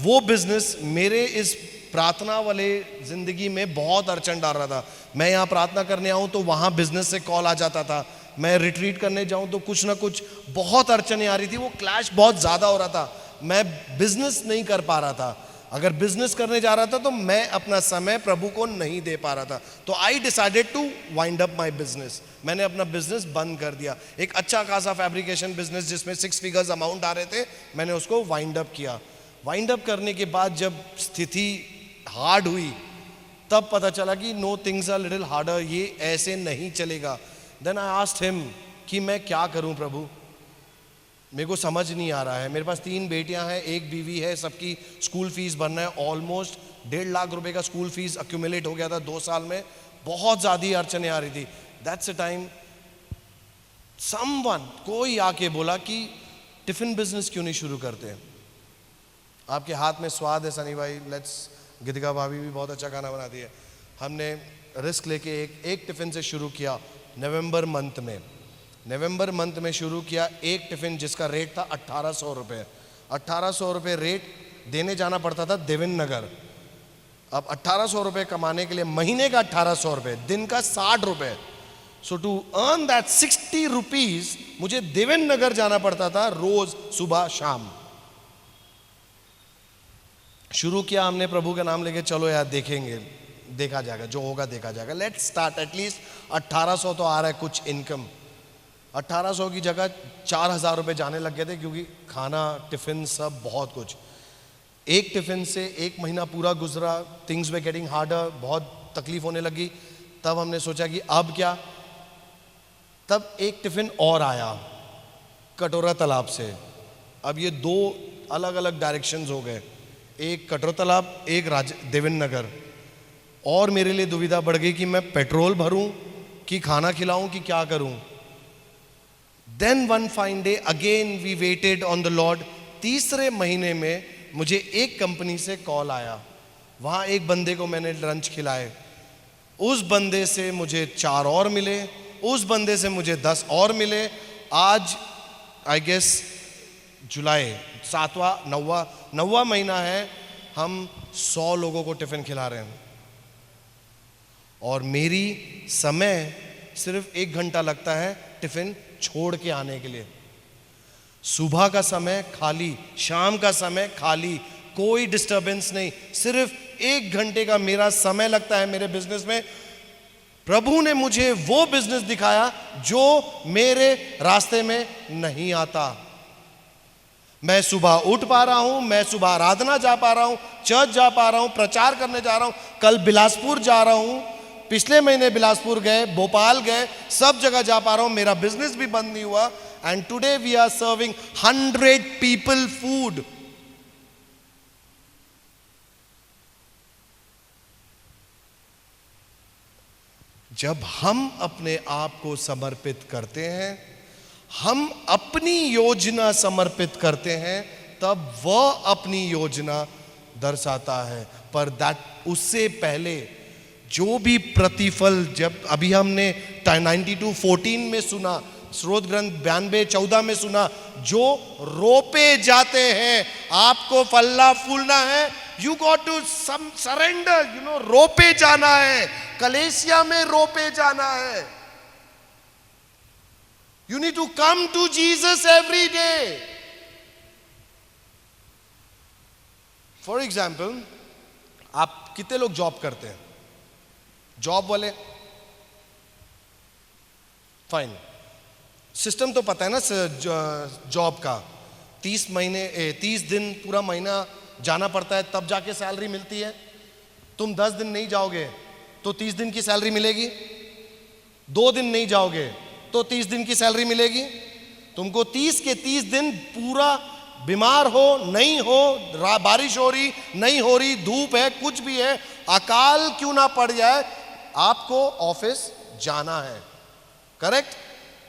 वो बिजनेस मेरे इस प्रार्थना वाले जिंदगी में बहुत अड़चन डाल रहा था। मैं यहाँ प्रार्थना करने आऊँ तो वहाँ बिजनेस से कॉल आ जाता था, मैं रिट्रीट करने जाऊँ तो कुछ ना कुछ बहुत अड़चनें आ रही थी। वो क्लैश बहुत ज़्यादा हो रहा था, मैं बिजनेस नहीं कर पा रहा था। अगर बिजनेस करने जा रहा था तो मैं अपना समय प्रभु को नहीं दे पा रहा था। तो I decided to wind up my business. मैंने अपना बिजनेस बंद कर दिया। एक अच्छा खासा फैब्रिकेशन बिजनेस जिसमें 6 फिगर्स अमाउंट आ रहे थे, मैंने उसको वाइंड अप किया। वाइंड अप करने के बाद जब स्थिति हार्ड हुई तब पता चला कि no, things are little harder, ये ऐसे नहीं चलेगा। देन आई आस्क्ड हिम कि मैं क्या करूं प्रभु, मेरे को समझ नहीं आ रहा है। मेरे पास 3 बेटियां हैं, 1 बीवी है, सबकी स्कूल फीस भरना है। ऑलमोस्ट 1.5 लाख रुपए का स्कूल फीस अक्यूमुलेट हो गया था 2 साल में। बहुत ज़्यादा अड़चनें आ रही थी। दैट्स अ टाइम समवन, कोई आके बोला कि टिफिन बिजनेस क्यों नहीं शुरू करते हैं? आपके हाथ में स्वाद है सनी भाई, लेट्स। गीतिका भाभी भी बहुत अच्छा खाना बनाती है। हमने रिस्क लेके एक टिफिन से शुरू किया। नवंबर मंथ में शुरू किया। एक टिफिन जिसका रेट था 1800 रुपये। 1800 रुपये रेट देने जाना पड़ता था देवेंद्र नगर। अब 1800 रुपये कमाने के लिए महीने का 1800 रुपये, दिन का 60 रुपये। सो टू अर्न दैट 60 रुपीज मुझे देवेंद्र नगर जाना पड़ता था रोज सुबह शाम। शुरू किया हमने प्रभु का नाम लेके, चलो यार देखेंगे, देखा जाएगा, जो होगा देखा जाएगा। Let's start. एटलीस्ट 1800 तो आ रहा है कुछ इनकम। 1800 की जगह 4000 रुपये जाने लग गए थे, क्योंकि खाना, टिफिन, सब बहुत कुछ। एक टिफिन से 1 महीना पूरा गुजरा। थिंग्स वे गेटिंग हार्डर, बहुत तकलीफ होने लगी। तब हमने सोचा कि अब क्या। तब एक टिफिन और आया कटोरा तालाब से। अब ये 2 अलग अलग डायरेक्शंस हो गए, एक कटोरा तालाब, एक देवेंद्र नगर। और मेरे लिए दुविधा बढ़ गई कि मैं पेट्रोल भरूं कि खाना खिलाऊं कि क्या करूं। Then one fine day again we waited on the Lord. तीसरे महीने में मुझे एक कंपनी से कॉल आया। वहां एक बंदे को मैंने लंच खिलाए। उस बंदे से मुझे 4 और मिले, उस बंदे से मुझे 10 और मिले। आज आई गेस जुलाई 9वां महीना है, हम 100 लोगों को टिफिन खिला रहे हैं। और मेरी समय सिर्फ 1 घंटा लगता है टिफिन छोड़ के आने के लिए। सुबह का समय खाली, शाम का समय खाली, कोई डिस्टरबेंस नहीं। सिर्फ 1 घंटे का मेरा समय लगता है मेरे बिजनेस में। प्रभु ने मुझे वो बिजनेस दिखाया जो मेरे रास्ते में नहीं आता। मैं सुबह उठ पा रहा हूं, मैं सुबह आराधना जा पा रहा हूं, चर्च जा पा रहा हूं, प्रचार करने जा रहा हूं, कल बिलासपुर जा रहा हूं, पिछले महीने बिलासपुर गए, भोपाल गए, सब जगह जा पा रहा हूं, मेरा बिजनेस भी बंद नहीं हुआ। And today we are serving 100 people food. जब हम अपने आप को समर्पित करते हैं, हम अपनी योजना समर्पित करते हैं, तब वह अपनी योजना दर्शाता है। पर उससे पहले जो भी प्रतिफल, जब अभी हमने 92:14 में सुना, स्रोत ग्रंथ 92:14 में सुना, जो रोपे जाते हैं, आपको फलना फूलना है, यू गॉट टू सरेंडर, रोपे जाना है, कलेसिया में रोपे जाना है। You need to come to Jesus every day. For example, आप कितने लोग जॉब करते हैं? जॉब वाले फाइन, सिस्टम तो पता है ना जॉब का। 30 दिन पूरा महीना जाना पड़ता है, तब जाके सैलरी मिलती है। तुम 10 दिन नहीं जाओगे तो 30 दिन की सैलरी मिलेगी, 2 दिन नहीं जाओगे तो 30 दिन की सैलरी मिलेगी। तुमको 30 के 30 दिन पूरा बीमार हो, नहीं हो, बारिश हो रही, नहीं हो रही, धूप है, कुछ भी है, अकाल क्यों ना पड़ जाए, आपको ऑफिस जाना है। करेक्ट?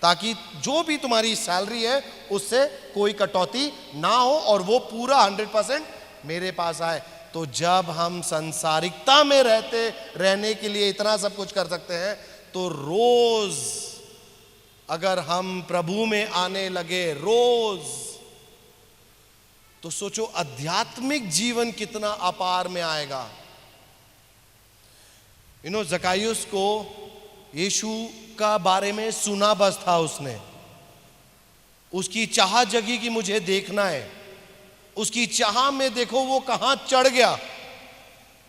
ताकि जो भी तुम्हारी सैलरी है उससे कोई कटौती ना हो और वो पूरा 100% मेरे पास आए। तो जब हम संसारिकता में रहने के लिए इतना सब कुछ कर सकते हैं, तो रोज अगर हम प्रभु में आने लगे रोज, तो सोचो आध्यात्मिक जीवन कितना अपार में आएगा। जकायुस को यीशु का बारे में सुना बस था, उसने उसकी चाह जगी कि मुझे देखना है। उसकी चाह में देखो वो कहां चढ़ गया,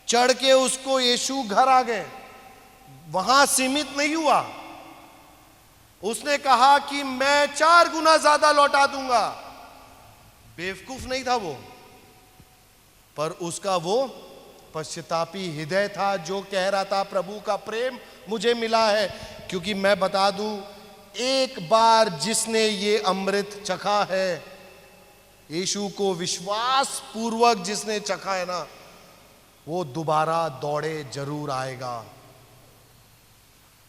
चढ़ के उसको यीशु घर आ गए। वहां सीमित नहीं हुआ, उसने कहा कि मैं 4 गुना ज्यादा लौटा दूंगा। बेवकूफ नहीं था वो, पर उसका वो पश्चातापी हृदय था जो कह रहा था प्रभु का प्रेम मुझे मिला है। क्योंकि मैं बता दूं, एक बार जिसने ये अमृत चखा है, यीशु को विश्वास पूर्वक जिसने चखा है ना, वो दोबारा दौड़े जरूर आएगा।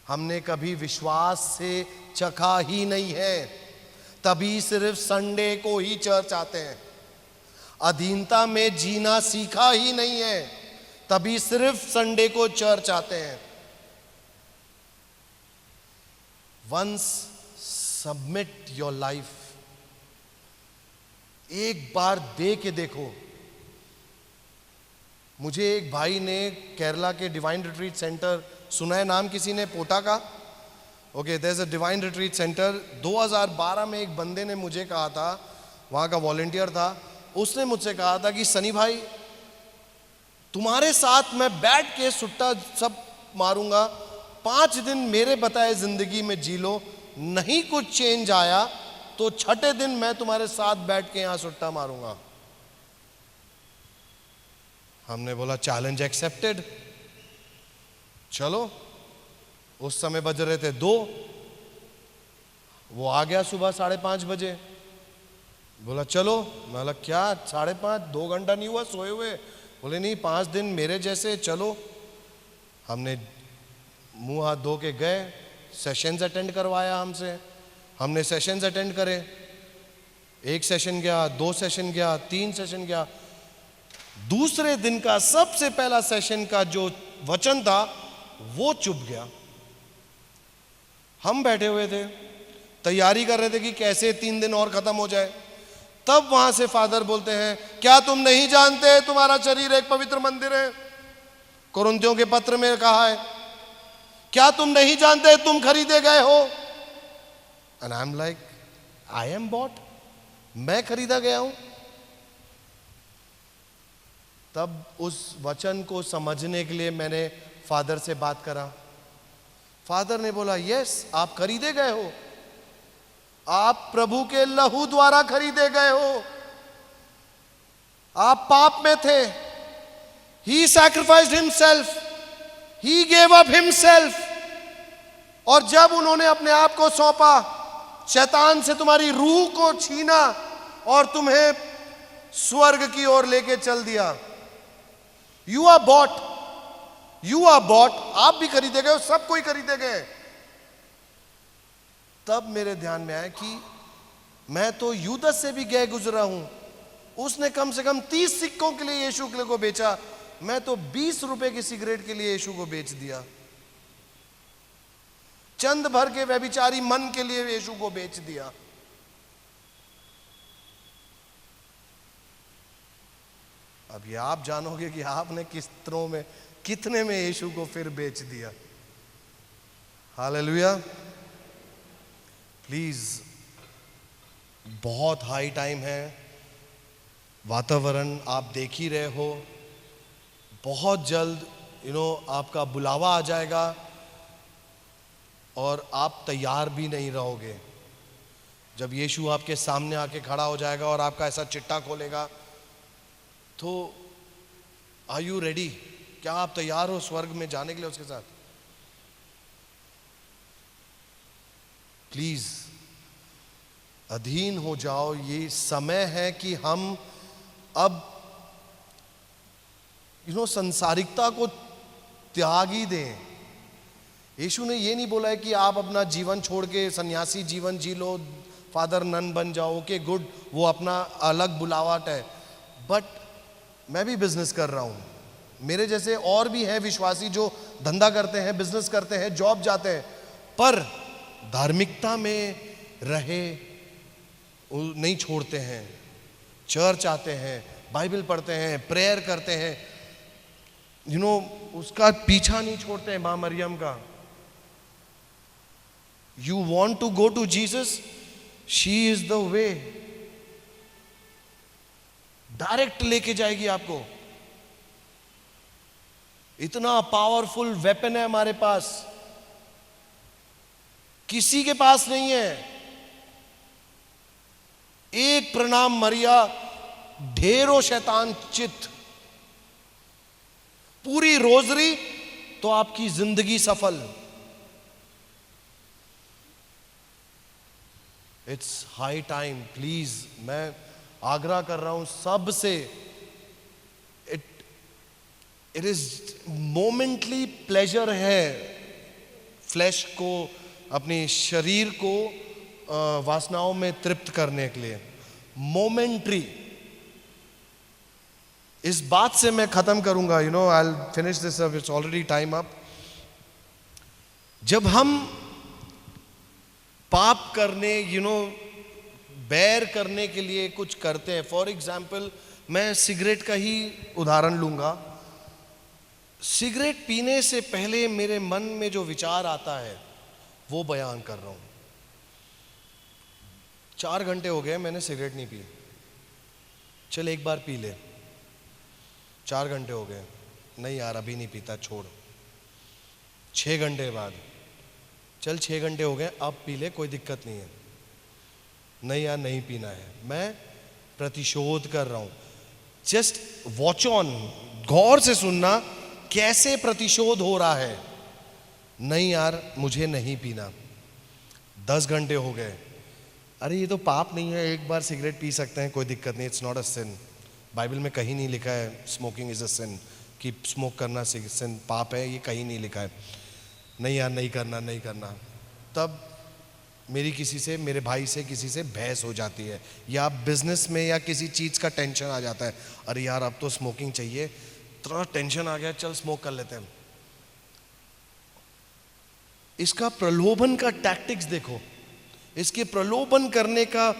हमने कभी विश्वास से चखा ही नहीं है, तभी सिर्फ संडे को ही चर्च आते हैं। अधीनता में जीना सीखा ही नहीं है, तभी सिर्फ संडे को चर्च आते हैं। वंस सबमिट योर लाइफ, एक बार दे के देखो। मुझे एक भाई ने केरला के डिवाइन रिट्रीट सेंटर, सुना है नाम किसी ने, पोटा का? Okay, there is a divine retreat centre. 2012 में एक बंदे ने मुझे कहा था, वहाँ का वॉलंटियर था, उसने मुझसे कहा था कि सनी भाई, तुम्हारे साथ मैं बैठ के सुट्टा सब मारूंगा, 5 दिन मेरे बताए जिंदगी में जी लो, नहीं कुछ चेंज आया तो 6ठे दिन मैं तुम्हारे साथ बैठ के यहां सुट्टा मारूंगा। हमने बोला चैलेंज एक्सेप्टेड। चलो, उस समय बज रहे थे 2, वो आ गया सुबह 5:30 बजे। बोला चलो, मैं बोला क्या 5:30, 2 घंटा नहीं हुआ सोए हुए? बोले नहीं, 5 दिन मेरे जैसे, चलो। हमने मुंह हाथ धो के गए, सेशंस अटेंड करवाया हमसे, हमने सेशंस अटेंड करे। 1 सेशन गया, 2 सेशन गया, 3 सेशन गया। दूसरे दिन का सबसे पहला सेशन का जो वचन था वो चुप गया। हम बैठे हुए थे, तैयारी कर रहे थे कि कैसे 3 दिन और खत्म हो जाए। तब वहां से फादर बोलते हैं, क्या तुम नहीं जानते तुम्हारा शरीर एक पवित्र मंदिर है? कुरिन्थियों के पत्र में कहा है। क्या तुम नहीं जानते तुम खरीदे गए हो? And I am like, I am bought, मैं खरीदा गया हूं। तब उस वचन को समझने के लिए मैंने फादर से बात करा। फादर ने बोला, यस, आप खरीदे गए हो, आप प्रभु के लहू द्वारा खरीदे गए हो, आप पाप में थे। He sacrificed himself, he gave up himself. और जब उन्होंने अपने आप को सौंपा, शैतान से तुम्हारी रूह को छीना और तुम्हें स्वर्ग की ओर लेके चल दिया। You are bought, you are bought, आप भी खरीदे गए हो, सब कोई खरीदे गए। तब मेरे ध्यान में आया कि मैं तो यूदस से भी गए गुजरा हूं, उसने कम से कम 30 सिक्कों के लिए यीशु को बेचा, मैं तो 20 रुपए की सिगरेट के लिए यीशु को बेच दिया। चंद भर के व्यभिचारी मन के लिए यीशु को बेच दिया। अब ये आप जानोगे कि आपने कितने में यीशु को फिर बेच दिया। हालेलुया। प्लीज, बहुत हाई टाइम है, वातावरण आप देख ही रहे हो, बहुत जल्द आपका बुलावा आ जाएगा और आप तैयार भी नहीं रहोगे। जब यीशु आपके सामने आके खड़ा हो जाएगा और आपका ऐसा चिट्टा खोलेगा, तो आर यू रेडी? क्या आप तैयार हो स्वर्ग में जाने के लिए उसके साथ? प्लीज अधीन हो जाओ। ये समय है कि हम अब संसारिकता को त्याग ही दें। यीशु ने ये नहीं बोला है कि आप अपना जीवन छोड़ के सन्यासी जीवन जी लो, फादर नन बन जाओ। ओके गुड, वो अपना अलग बुलावट है, बट मैं भी बिजनेस कर रहा हूँ। मेरे जैसे और भी हैं विश्वासी जो धंधा करते हैं, बिजनेस करते हैं, जॉब जाते हैं, पर धार्मिकता में रहे नहीं छोड़ते हैं। चर्च आते हैं, बाइबल पढ़ते हैं, प्रेयर करते हैं, उसका पीछा नहीं छोड़ते हैं मां मरियम का। You want to go to Jesus, she is the way, direct लेके जाएगी आपको। इतना पावरफुल वेपन है हमारे पास, किसी के पास नहीं है। एक प्रणाम मरिया, ढेरों शैतान चित, पूरी रोजरी तो आपकी जिंदगी सफल। It's high time. प्लीज, मैं आग्रह कर रहा हूं सबसे, इट इज मोमेंटली प्लेजर है फ्लैश को, अपने शरीर को वासनाओं में तृप्त करने के लिए, मोमेंट्री। इस बात से मैं खत्म करूंगा, I will finish this up, it's already time up. जब हम पाप करने, बैर करने के लिए कुछ करते हैं, फॉर एग्जाम्पल मैं सिगरेट का ही उदाहरण लूंगा। सिगरेट पीने से पहले मेरे मन में जो विचार आता है वो बयान कर रहा हूं। 4 घंटे हो गए मैंने सिगरेट नहीं पी, चल एक बार पी ले। 4 घंटे हो गए, नहीं यार अभी नहीं पीता, छोड़। 6 घंटे बाद, चल 6 घंटे हो गए अब पी ले, कोई दिक्कत नहीं है। नहीं यार नहीं पीना है, मैं प्रतिशोध कर रहा हूं। जस्ट वॉच ऑन, गौर से सुनना कैसे प्रतिशोध हो रहा है। नहीं यार मुझे नहीं पीना। 10 घंटे हो गए, अरे ये तो पाप नहीं है, एक बार सिगरेट पी सकते हैं, कोई दिक्कत नहीं, it's not a sin. Bible में कहीं नहीं लिखा है स्मोकिंग इज अ सिन, कि स्मोक करना सिन पाप है, ये कहीं नहीं लिखा है। नहीं यार नहीं करना, नहीं करना। तब मेरी किसी से, मेरे भाई से, किसी से बहस हो जाती है, या बिजनेस में या किसी चीज़ का टेंशन आ जाता है, अरे यार अब तो स्मोकिंग चाहिए, थोड़ा टेंशन आ गया, चल स्मोक कर लेते हैं। इसका प्रलोभन का टैक्टिक्स देखो, इसके प्रलोभन करने का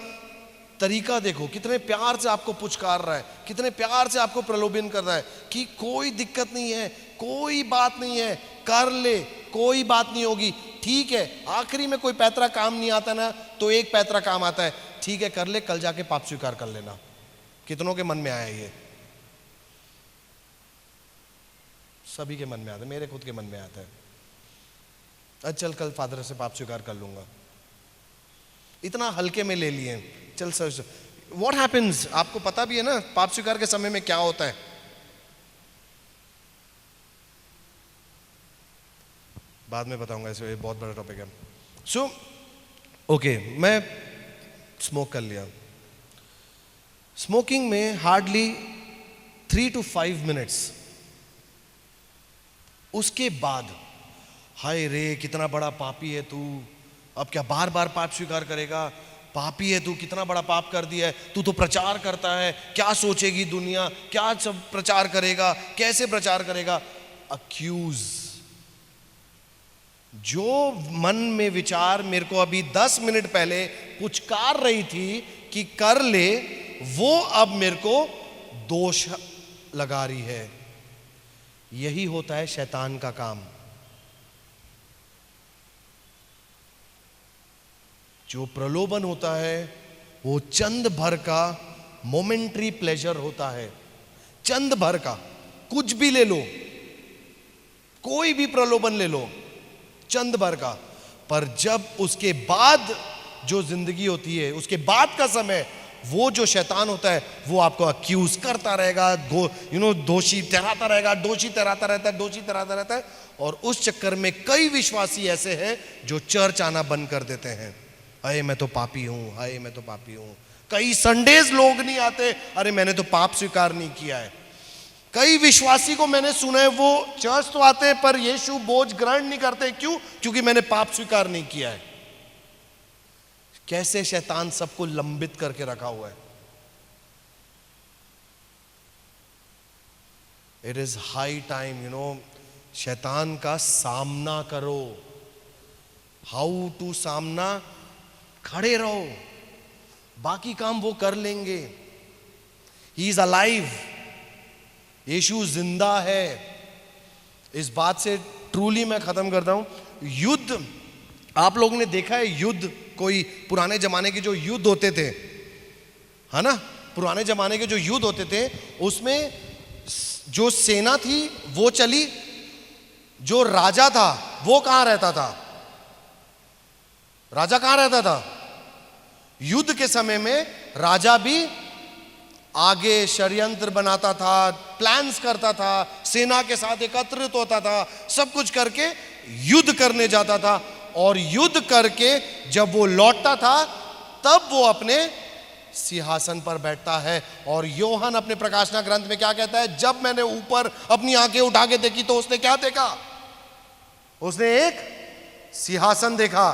तरीका देखो, कितने प्यार से आपको पुचकार रहा है, कितने प्यार से आपको प्रलोभन कर रहा है कि कोई दिक्कत नहीं है, कोई बात नहीं है, कर ले, कोई बात नहीं होगी, ठीक है। आखिरी में कोई पैतरा काम नहीं आता ना, तो एक पैतरा काम आता है, ठीक है कर ले, कल जाके पाप स्वीकार कर लेना। कितनों के मन में आया ये? सभी के मन में आता है, मेरे खुद के मन में आता है। चल कल फादर से पाप स्वीकार कर लूंगा, इतना हल्के में ले लिए। चल सर, व्हाट हैपेंस, आपको पता भी है ना पाप स्वीकार के समय में क्या होता है। बाद में बताऊंगा, इसे बहुत बड़ा टॉपिक है। सो ओके, मैं स्मोक कर लिया। स्मोकिंग में हार्डली 3 to 5 मिनट्स, उसके बाद हाय रे कितना बड़ा पापी है तू, अब क्या बार बार पाप स्वीकार करेगा, पापी है तू, कितना बड़ा पाप कर दिया है तू, तो प्रचार करता है, क्या सोचेगी दुनिया, क्या सब प्रचार करेगा, कैसे प्रचार करेगा। अक्यूज, जो मन में विचार मेरे को अभी 10 मिनट पहले पुचकार रही थी कि कर ले, वो अब मेरे को दोष लगा रही है। यही होता है शैतान का काम। जो प्रलोभन होता है वो चंद भर का मोमेंट्री प्लेजर होता है, चंद भर का। कुछ भी ले लो, कोई भी प्रलोभन ले लो, चंद भर का। पर जब उसके बाद जो जिंदगी होती है, उसके बाद का समय, वो जो शैतान होता है वो आपको अक्यूज करता रहेगा, दोषी ठहराता रहेगा, दोषी ठहराता रहता है, दोषी ठहराता रहता है। और उस चक्कर में कई विश्वासी ऐसे हैं जो चर्च आना बंद कर देते हैं। अरे मैं तो पापी हूं, अरे मैं तो पापी हूं। कई संडेज लोग नहीं आते, अरे मैंने तो पाप स्वीकार नहीं किया है। कई विश्वासी को मैंने सुना है वो चर्च तो आते हैं पर यीशु बोझ ग्रहण नहीं करते। क्यों? क्योंकि मैंने पाप स्वीकार नहीं किया है। कैसे शैतान सबको लंबित करके रखा हुआ है। इट इज हाई टाइम शैतान का सामना करो। हाउ टू सामना, खड़े रहो, बाकी काम वो कर लेंगे। ही इज अलाइव, यीशु जिंदा है। इस बात से ट्रूली मैं खत्म करता हूं। युद्ध, आप लोगों ने देखा है युद्ध, कोई पुराने जमाने के जो युद्ध होते थे, है ना, पुराने जमाने के जो युद्ध होते थे उसमें जो सेना थी वो चली, जो राजा था वो कहां रहता था? राजा कहां रहता था? युद्ध के समय में राजा भी आगे षड्यंत्र बनाता था, प्लान्स करता था, सेना के साथ एकत्रित होता था, सब कुछ करके युद्ध करने जाता था। और युद्ध करके जब वो लौटता था तब वो अपने सिंहासन पर बैठता है। और योहन अपने प्रकाशना ग्रंथ में क्या कहता है? जब मैंने ऊपर अपनी आंखें उठा के देखी तो उसने क्या देखा? उसने एक सिंहासन देखा।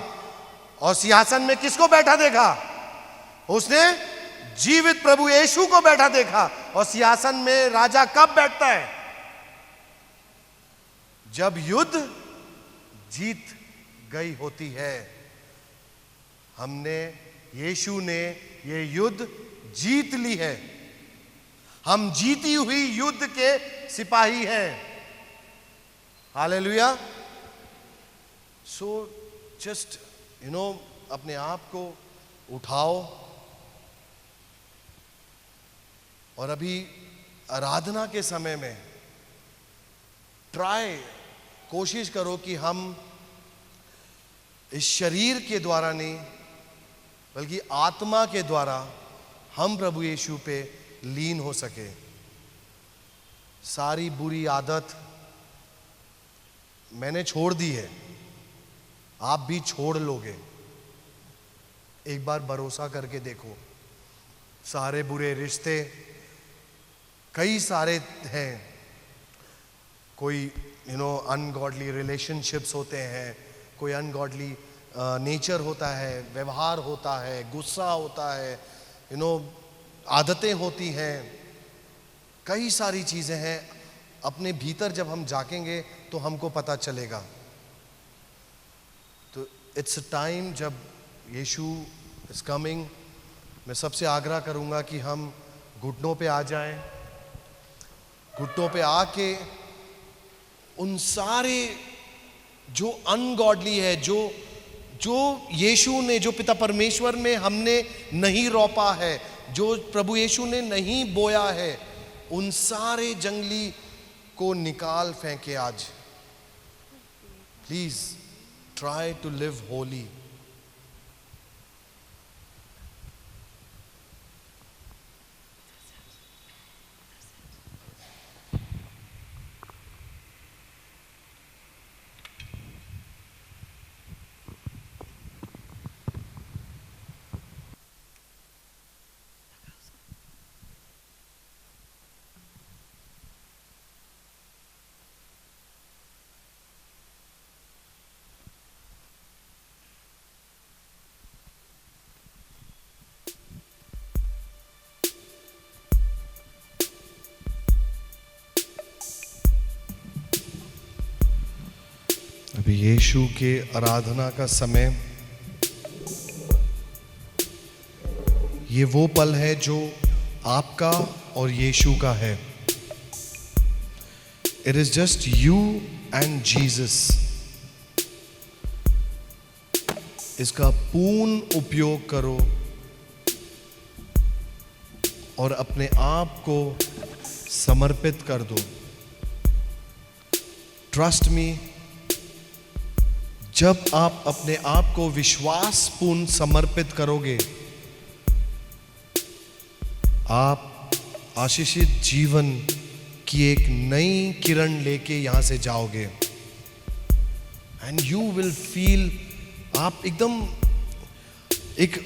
और सिंहासन में किसको बैठा देखा? उसने जीवित प्रभु यीशु को बैठा देखा। और सिंहासन में राजा कब बैठता है? जब युद्ध जीत गई होती है। हमने, यीशु ने ये युद्ध जीत ली है। हम जीती हुई युद्ध के सिपाही हैं। हालेलुया। सो जस्ट अपने आप को उठाओ और अभी आराधना के समय में कोशिश करो कि हम इस शरीर के द्वारा नहीं बल्कि आत्मा के द्वारा हम प्रभु यीशु पे लीन हो सके। सारी बुरी आदत मैंने छोड़ दी है, आप भी छोड़ लोगे। एक बार भरोसा करके देखो। सारे बुरे रिश्ते कई सारे हैं, कोई अनगॉडली रिलेशनशिप्स होते हैं, कोई अनगॉडली नेचर होता है, व्यवहार होता है, गुस्सा होता है, आदतें होती हैं, कई सारी चीज़ें हैं। अपने भीतर जब हम झांकेंगे तो हमको पता चलेगा। तो इट्स अ टाइम जब यीशु इज कमिंग। मैं सबसे आग्रह करूंगा कि हम घुटनों पे आ जाएं, घुटनों पे आके उन सारे जो अनगॉडली है, जो यीशु ने, जो पिता परमेश्वर में हमने नहीं रोपा है, जो प्रभु यीशु ने नहीं बोया है, उन सारे जंगली को निकाल फेंके आज please. Try to live holy. अभी यीशु के आराधना का समय, ये वो पल है जो आपका और यीशु का है. It is just you and Jesus. इसका पूर्ण उपयोग करो और अपने आप को समर्पित कर दो. ट्रस्ट मी, जब आप अपने आप को विश्वासपूर्ण समर्पित करोगे, आप आशीषित जीवन की एक नई किरण लेके यहां से जाओगे. एंड यू विल फील, आप एकदम एक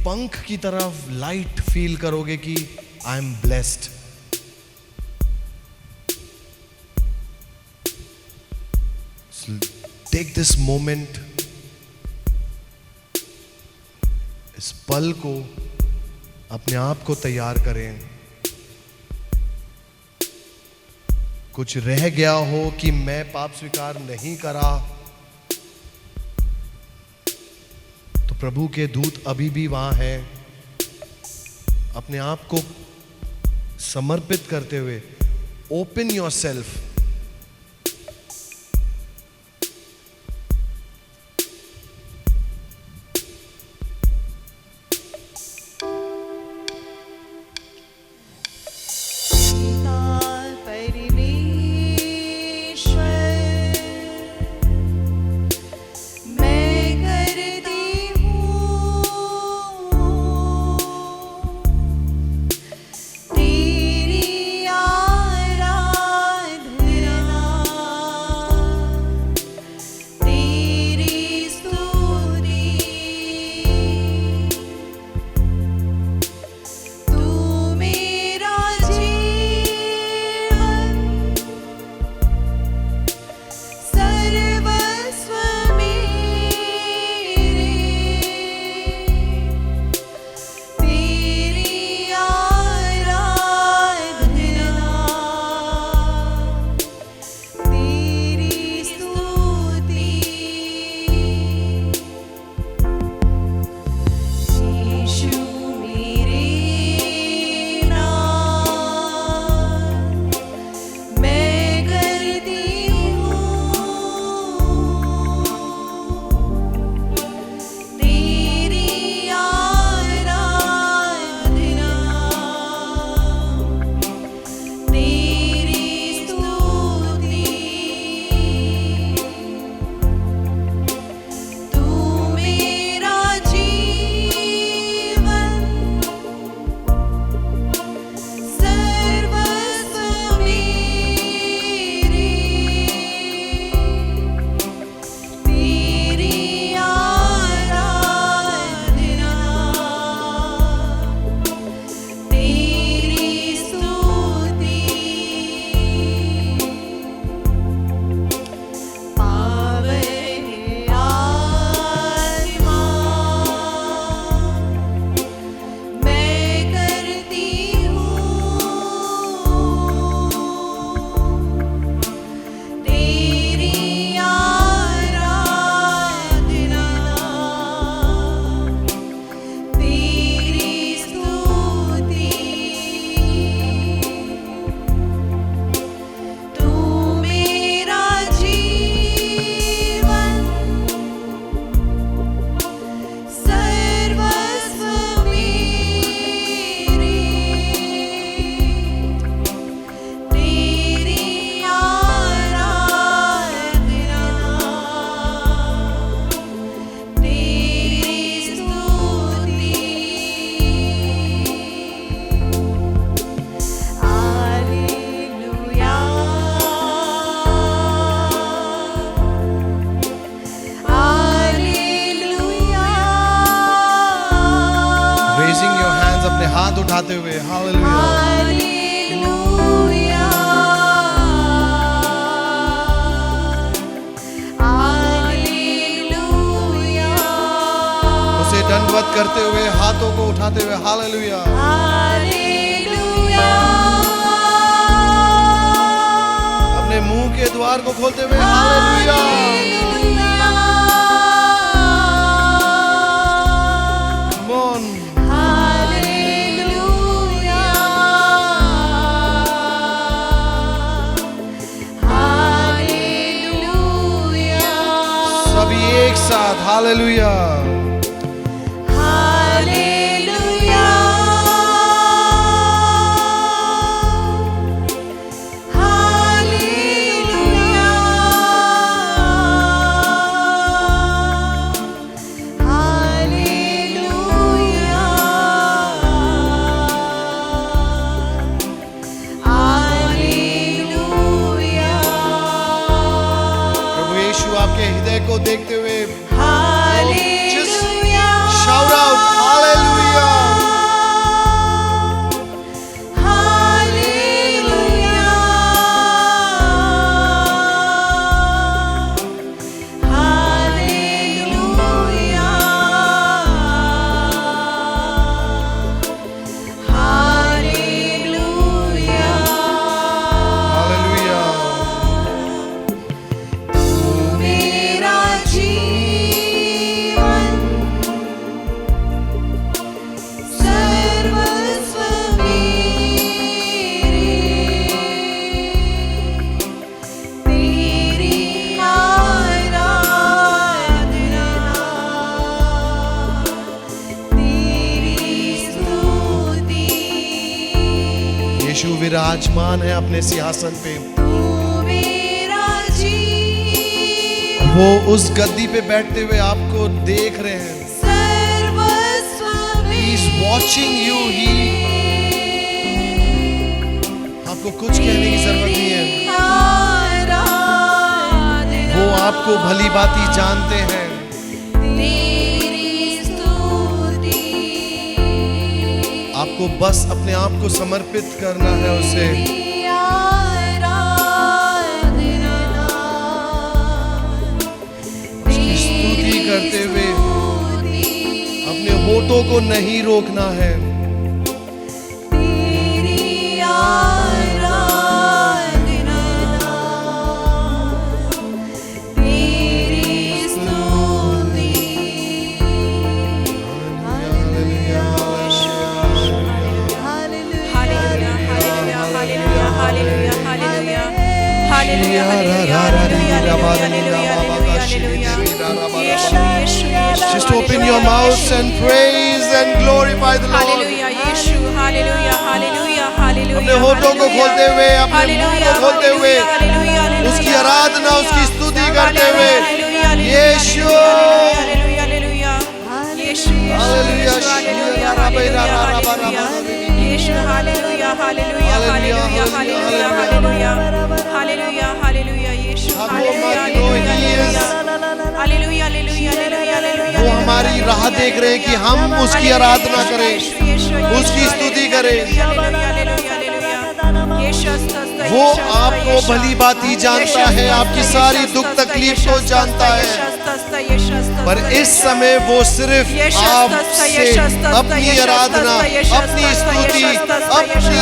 पंख की तरह लाइट फील करोगे कि I am blessed. Take this moment, इस पल को अपने आप को तैयार करें. कुछ रह गया हो कि मैं पाप स्वीकार नहीं करा, तो प्रभु के दूत अभी भी वहां है. अपने आप को समर्पित करते हुए ओपन योर सेल्फ. तेरी आराधना उठाते हुए हालेलुया। हालेलुया, हालेलुया, उसे दंडवत करते हुए, हाथों को उठाते हुए हालेलुया। हालेलुया, अपने मुंह के द्वार को खोलते हुए हालेलुया। मोन हालेलुया, हालेलुया, सभी एक साथ hallelujah. Hallelujah, hallelujah, hallelujah, hallelujah, प्रभु यीशु आपके हृदय को देखते हुए hallelujah, shout out hallelujah. Hallelujah, hallelujah, hallelujah, hallelujah. तू मेरा जीवन सर्वस्व तेरी आराधना, तेरी स्तुति। यीशु विराजमान है अपने सिंहासन पे। तू मेरा जीवन वो उस गद्दी पे बैठते हुए आपको देख रहे हैं। सर्वस्व He is watching you. आपको कुछ कहने की जरूरत नहीं है। आराधना, वो आपको भली भांति जानते हैं। तेरी स्तुति। आपको बस अपने आप को समर्पित करना है उसे। तेरी आराधना, उसकी स्तुति करते हुए स्तुति। अपने होठों को नहीं रोकना है। तेरी आराधना, तेरी स्तुति। Hallelujah, hallelujah, hallelujah, hallelujah, hallelujah, hallelujah, hallelujah, hallelujah, hallelujah, hallelujah, hallelujah, hallelujah. यीशु, यीशु, यीशु, Just open your mouths and praise and glorify the Lord. Hallelujah, यीशु, हालेलुया, हालेलुया, हालेलुया। अपने होठों को खोलते हुए, अपने मुंह को खोलते हुए, हालेलुया, हालेलुया, उसकी आराधना, उसकी स्तुति करते हुए, हालेलुया, यीशु। हालेलुया, हालेलुया, यीशु, हालेलुया, यीशु, हालेलुया, हालेलुया, हालेलुया, यीशु, hallelujah, hallelujah, hallelujah, hallelujah, hallelujah, hallelujah, hallelujah, यीशु, hallelujah, hallelujah, hallelujah, hallelujah, hallelujah. वो हमारी राह देख रहे हैं कि हम उसकी आराधना करें, उसकी स्तुति करें। वो आपको भली भांति जानता है, आपकी सारी दुख तकलीफ को जानता है। पर इस समय वो सिर्फ आपसे अपनी आराधना, अपनी स्तुति, अपनी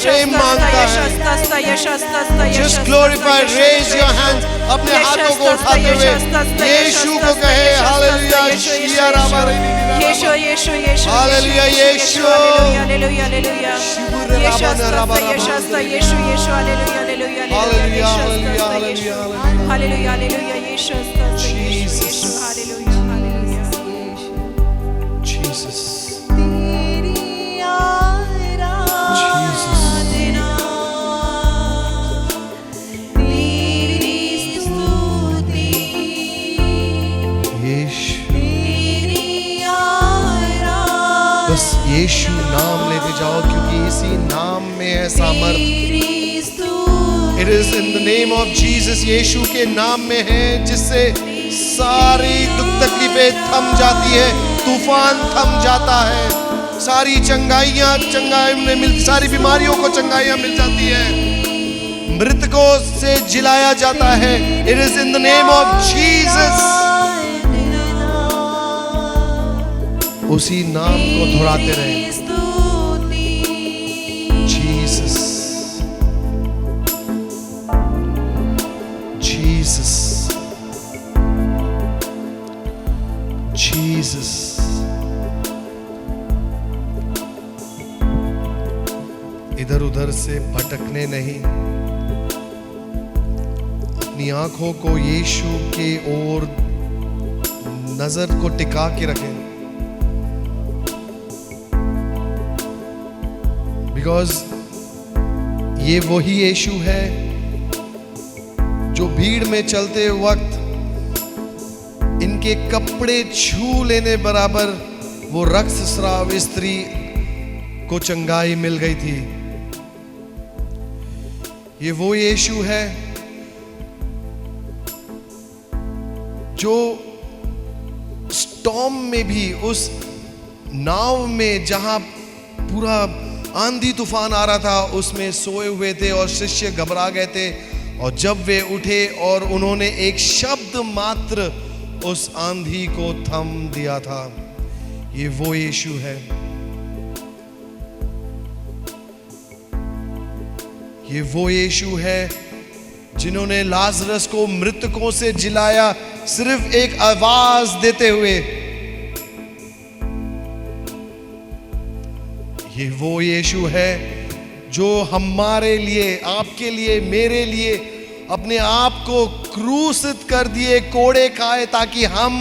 प्रेम मांगता है। Just glorify, raise your hands, अपने हाथों को उठाते हुए यीशु को कहे हालेलुया, शिया रामा यीशु, यीशु, यीशु, हालेलुया, यीशु। हालेलुया, हालेलुया, यीशु, यीशु, यीशु, hallelujah, hallelujah, hallelujah, hallelujah, hallelujah, hallelujah, hallelujah, यीशु, Jesus. Hallelujah, hallelujah. Jesus. तेरी आराधना, तेरी स्तुति। यीशु, तेरी आराधना, बस यीशु नाम लेते जाओ, क्योंकि इसी नाम में है सामर्थ। तेरी स्तुति। It is in the name of Jesus, यीशु के नाम में है, जिससे सारी दुख तकलीफें थम जाती है, तूफान थम जाता है। सारी चंगाई में मिलती, सारी बीमारियों को चंगाइयां मिल जाती है, मृतकों से जिलाया जाता है। It is in the name of Jesus. उसी नाम को दोहराते रहे, जीसस जीसस जीसस। इधर उधर से भटकने नहीं, अपनी आंखों को यीशु के ओर नजर को टिका के रखें, बिकॉज ये वही यीशु है जो भीड़ में चलते वक्त इनके कपड़े छू लेने बराबर वो रक्तस्राव स्त्री को चंगाई मिल गई थी। ये वो यीशु है जो स्टॉर्म में भी, उस नाव में जहां पूरा आंधी तूफान आ रहा था, उसमें सोए हुए थे और शिष्य घबरा गए थे, और जब वे उठे और उन्होंने एक शब्द मात्र उस आंधी को थम दिया था। ये वो यीशु है, ये वो यीशु है जिन्होंने लाजरस को मृतकों से जिलाया सिर्फ एक आवाज देते हुए। ये वो यीशु है जो हमारे लिए, आपके लिए, मेरे लिए अपने आप को क्रूसित कर दिए, कोड़े खाए, ताकि हम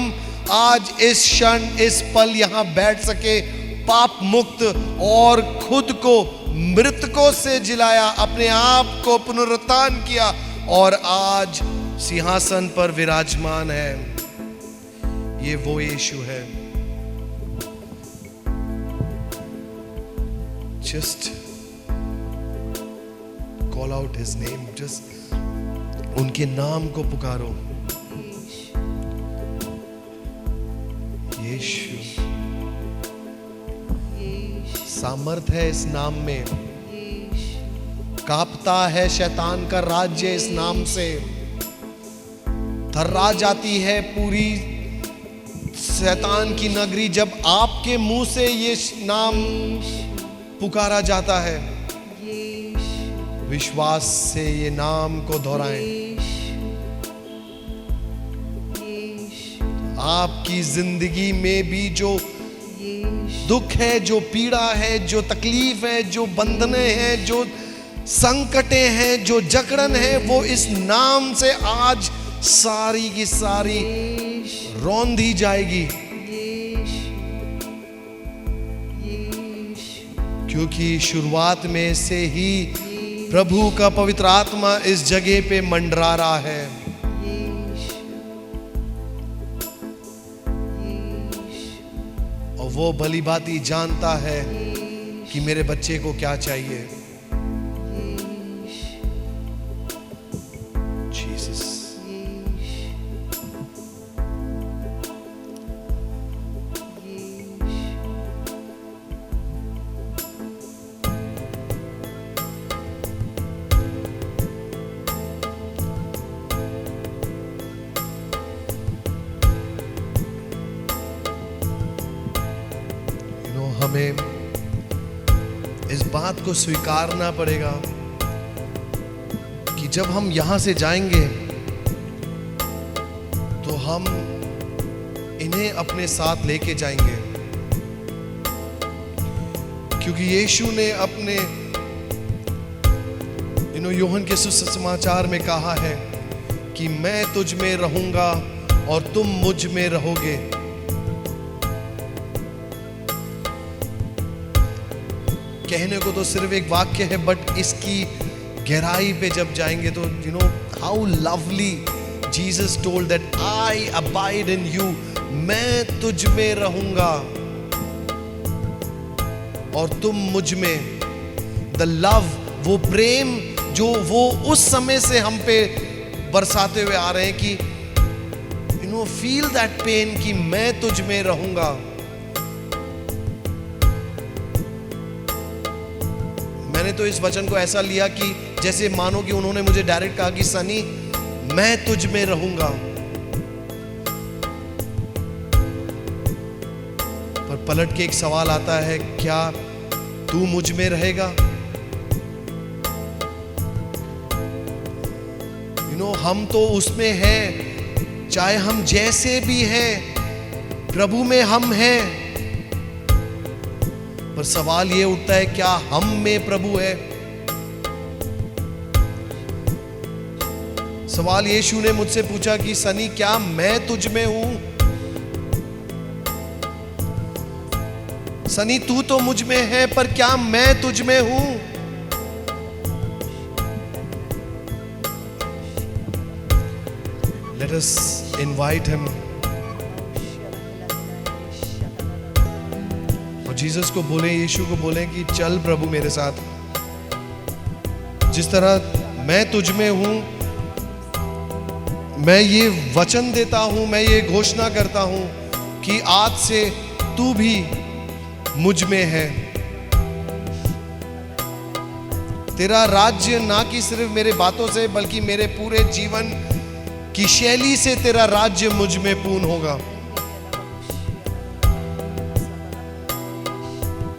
आज इस क्षण, इस पल यहां बैठ सके पाप मुक्त, और खुद को मृतकों से जिलाया, अपने आप को पुनरुत्थान किया और आज सिंहासन पर विराजमान है। ये वो यीशु है। Just call out his name, just उनके नाम को पुकारो। यीशु, सामर्थ है इस नाम में, कांपता है शैतान का राज्य इस नाम से, थर्रा जाती है पूरी शैतान की नगरी जब आपके मुंह से ये नाम पुकारा जाता है। विश्वास से ये नाम को दोहराएं। आपकी जिंदगी में भी जो दुख है, जो पीड़ा है, जो तकलीफ है, जो बंधने हैं, जो संकटे हैं, जो जकड़न है, वो इस नाम से आज सारी की सारी रौंदी जाएगी, क्योंकि शुरुआत में से ही प्रभु का पवित्र आत्मा इस जगह पे मंडरा रहा है। और वो भली भांति जानता है कि मेरे बच्चे को क्या चाहिए। जीसस, हमें इस बात को स्वीकारना पड़ेगा कि जब हम यहां से जाएंगे तो हम इन्हें अपने साथ लेके जाएंगे, क्योंकि यीशु ने अपने यूहन्ना के सुसमाचार में कहा है कि मैं तुझ में रहूंगा और तुम मुझ में रहोगे। कहने को तो सिर्फ एक वाक्य है, बट इसकी गहराई पे जब जाएंगे तो how lovely Jesus told that I abide in you, मैं तुझ में रहूंगा और तुम मुझ में। द लव, वो प्रेम जो वो उस समय से हम पे बरसाते हुए आ रहे हैं कि फील दैट पेन कि मैं तुझ में रहूंगा। मैंने तो इस वचन को ऐसा लिया कि जैसे मानो कि उन्होंने मुझे डायरेक्ट कहा कि सनी मैं तुझ में रहूंगा। पर पलट के एक सवाल आता है, क्या तू मुझ में रहेगा? हम तो उसमें हैं, चाहे हम जैसे भी हैं, प्रभु में हम हैं। पर सवाल ये उठता है, क्या हम में प्रभु है? सवाल यीशु ने मुझसे पूछा कि सनी क्या मैं तुझ में हूं? सनी तू तो मुझ में है, पर क्या मैं तुझ में हूं? Let us invite him. और जीसस को बोले, यीशु को बोले कि चल प्रभु मेरे साथ। जिस तरह मैं तुझ में हूं, मैं ये वचन देता हूं, मैं ये घोषणा करता हूं कि आज से तू भी मुझ में है। तेरा राज्य ना कि सिर्फ मेरे बातों से, बल्कि मेरे पूरे जीवन की शैली से तेरा राज्य मुझ में पूर्ण होगा।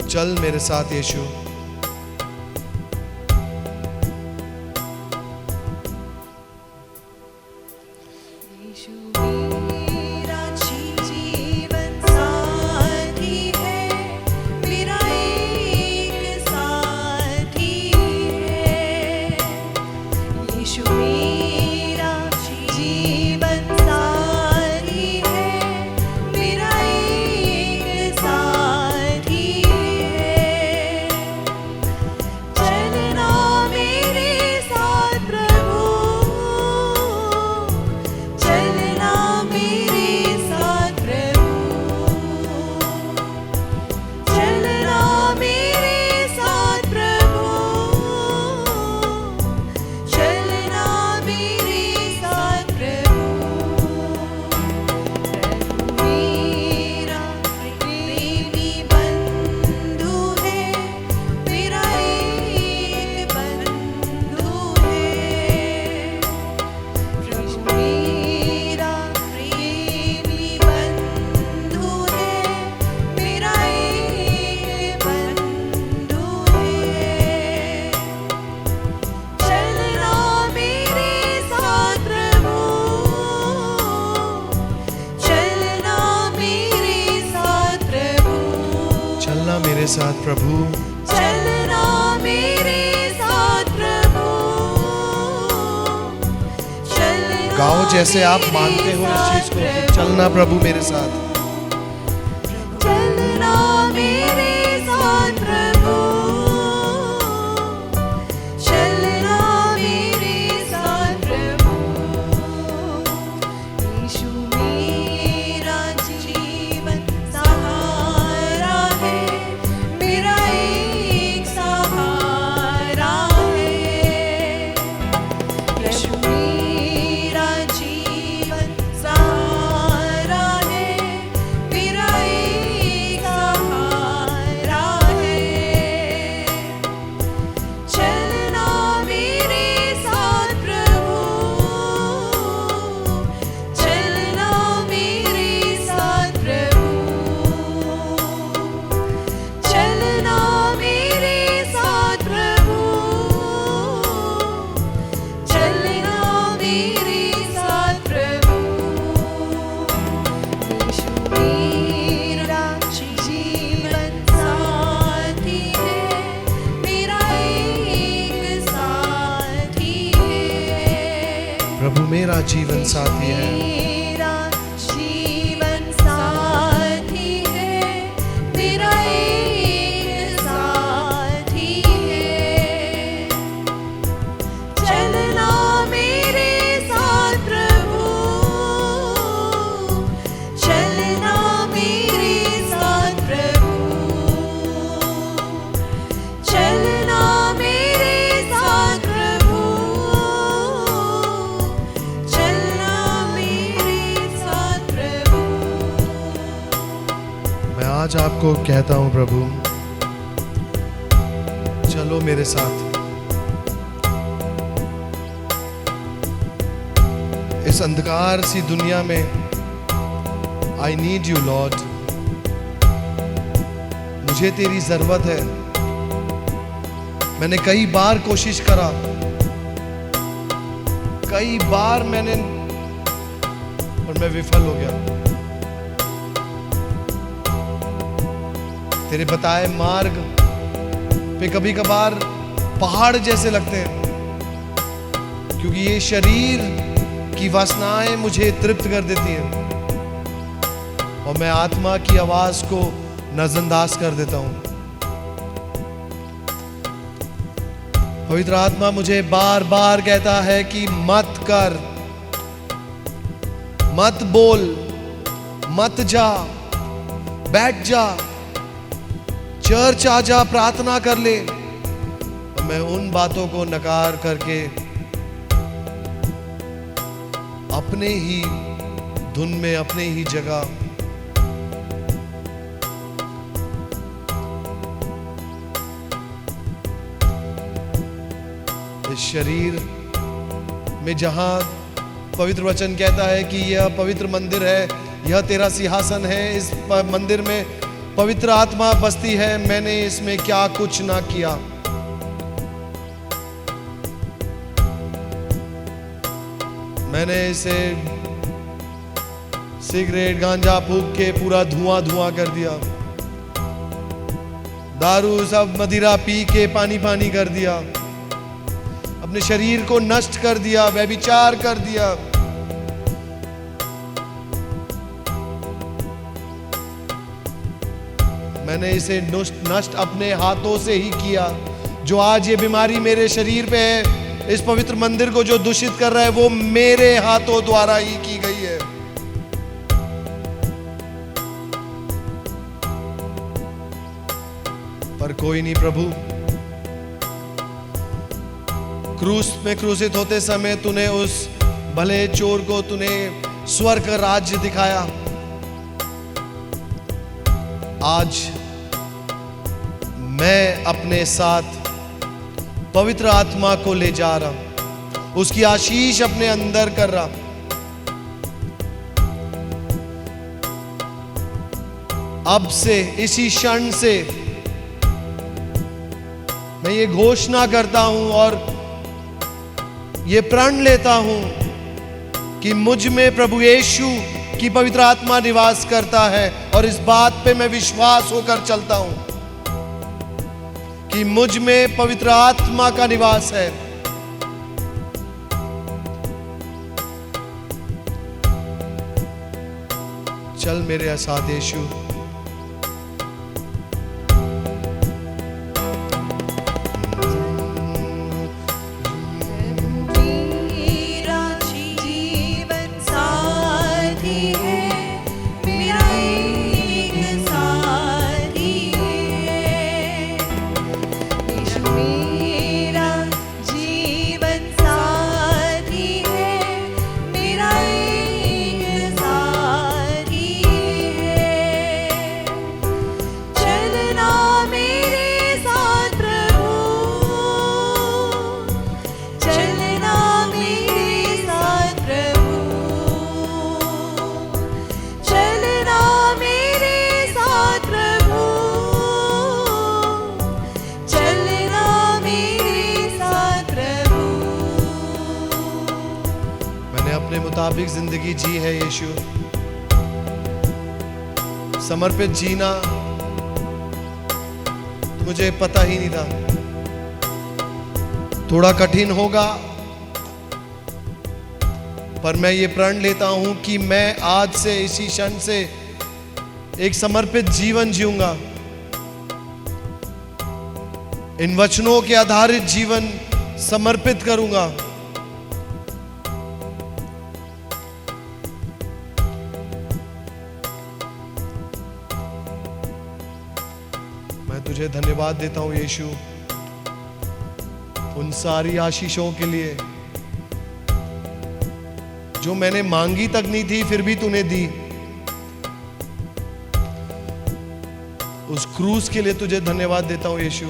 चल मेरे साथ यीशु। मेरे साथ प्रभु, चलना मेरे साथ प्रभु, चलना गाओ जैसे आप मानते हो इस चीज को कि चलना प्रभु मेरे साथ। चलना मेरे साथ प्रभु, चलना मेरे साथ प्रभु, यीशु मेरा जीवन सहारा है, मेरा एक सहारा है, यीशु मेरा जीवन सहारा है, मेरा एक सहारा है, चलना मेरे साथ प्रभु, चलना मेरे साथ प्रभु, चलना मेरे साथ प्रभु, चलना मेरे साथ प्रभु, यीशु मेरा जीवन साथी है, मेरा एक साथी है, प्रभु मेरा जीवन साथी है, मेरा जीवन साथी है, मेरा एक साथी है, चलना मेरे साथ प्रभु, चलना मेरे साथ प्रभु, चलना मेरे साथ प्रभु, चलना मेरे साथ प्रभु। मैं आज आपको कहता हूं प्रभु, चलो बोलो मेरे साथ, इस अंधकार सी दुनिया में आई नीड यू लॉर्ड, मुझे तेरी जरूरत है। मैंने कई बार कोशिश करा, कई बार मैंने, और मैं विफल हो गया। तेरे बताए मार्ग पे कभी कभार पहाड़ जैसे लगते हैं, क्योंकि ये शरीर की वासनाएं मुझे तृप्त कर देती हैं और मैं आत्मा की आवाज को नजरअंदाज कर देता हूं। पवित्र आत्मा मुझे बार बार कहता है कि मत कर, मत बोल, मत जा, बैठ जा, चर्च आ जा, प्रार्थना कर ले। और मैं उन बातों को नकार करके अपने ही धुन में, अपने ही जगह इस शरीर में, जहां पवित्र वचन कहता है कि यह पवित्र मंदिर है, यह तेरा सिंहासन है, इस मंदिर में पवित्र आत्मा बसती है, मैंने इसमें क्या कुछ ना किया। मैंने इसे सिगरेट गांजा फूंक के पूरा धुआं धुआं कर दिया, दारू सब मदिरा पी के पानी पानी कर दिया, अपने शरीर को नष्ट कर दिया, व्यभिचार कर दिया। मैंने इसे नष्ट अपने हाथों से ही किया। जो आज ये बीमारी मेरे शरीर पे है, इस पवित्र मंदिर को जो दूषित कर रहा है, वो मेरे हाथों द्वारा ही की गई है। पर कोई नहीं प्रभु, क्रूस में क्रूसित होते समय तूने उस भले चोर को तूने स्वर्ग का राज्य दिखाया। आज मैं अपने साथ पवित्र आत्मा को ले जा रहा, उसकी आशीष अपने अंदर कर रहा। अब से, इसी क्षण से मैं ये घोषणा करता हूं और ये प्रण लेता हूं कि मुझ में प्रभु यीशु की पवित्र आत्मा निवास करता है, और इस बात पे मैं विश्वास होकर चलता हूं कि मुझ में पवित्र आत्मा का निवास है। चल मेरे साथ यीशु, मुताबिक जिंदगी जी है यीशु। समर्पित जीना तो मुझे पता ही नहीं था, थोड़ा कठिन होगा, पर मैं ये प्रण लेता हूं कि मैं आज से, इसी क्षण से एक समर्पित जीवन जीऊंगा। इन वचनों के आधारित जीवन समर्पित करूंगा। मैं तुझे धन्यवाद देता हूं यीशु, उन सारी आशीषों के लिए जो मैंने मांगी तक नहीं थी, फिर भी तूने दी। उस क्रूस के लिए तुझे धन्यवाद देता हूं यीशु।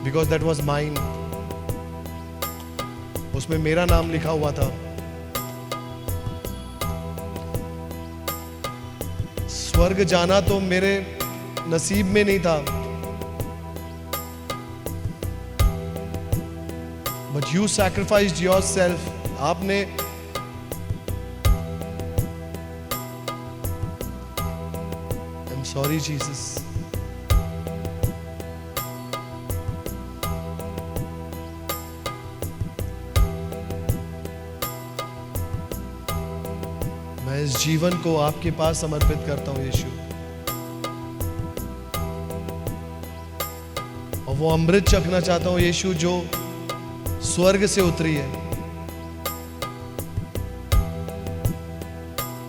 बिकॉज दैट वॉज माइन, उसमें मेरा नाम लिखा हुआ था। स्वर्ग जाना तो मेरे नसीब में नहीं था, बट यू सैक्रिफाइस्ड योरसेल्फ, आपने आई एम सॉरी जीसस। मैं इस जीवन को आपके पास समर्पित करता हूं यीशु, और वो अमृत चखना चाहता हूं यीशु जो स्वर्ग से उतरी है।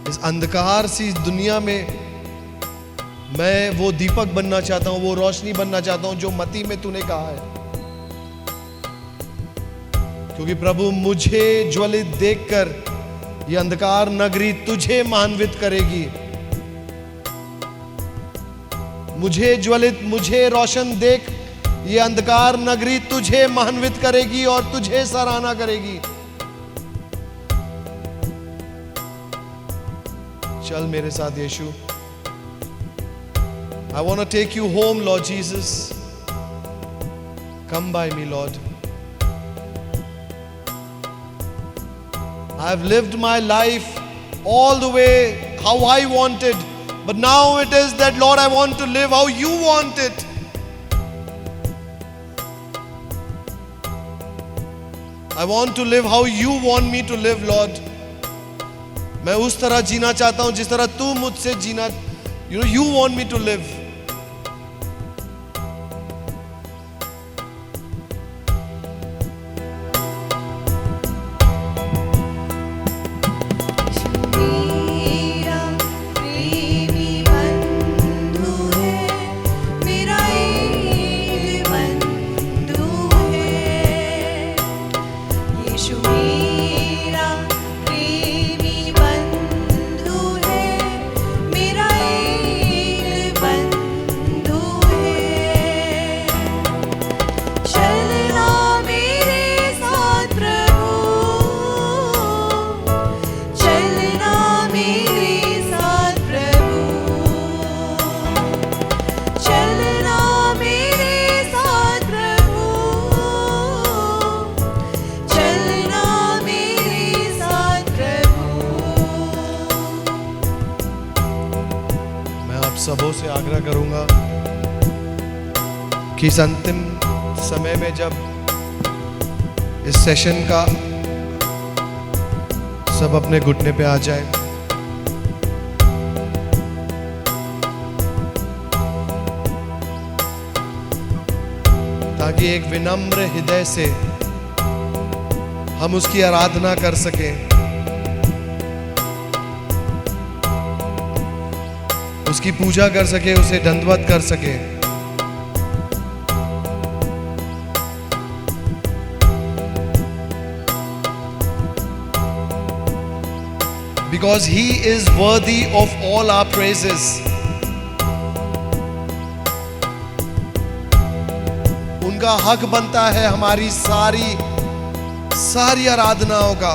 इस अंधकार सी दुनिया में मैं वो दीपक बनना चाहता हूं, वो रोशनी बनना चाहता हूं जो मती में तूने कहा है। क्योंकि प्रभु मुझे ज्वलित देखकर ये अंधकार नगरी तुझे मान्वित करेगी। मुझे ज्वलित, मुझे रोशन देख ये अंधकार नगरी तुझे मान्वित करेगी और तुझे सराहना करेगी। चल मेरे साथ यीशु। I want to take you home, Lord Jesus. Come by me, Lord. I have lived my life all the way how I wanted, but now it is that, Lord, I want to live how you want it. I want to live how you want me to live, Lord. मैं उस तरह जीना चाहता हूं जिस तरह तू मुझसे जीना, you want me to live. सबों से आग्रह करूंगा कि इस अंतिम समय में जब इस सेशन का सब अपने घुटने पे आ जाए, ताकि एक विनम्र हृदय से हम उसकी आराधना कर सकें, उसकी पूजा कर सके, उसे दंडवत कर सके। Because he is worthy of all our praises. उनका हक बनता है हमारी सारी आराधनाओं का।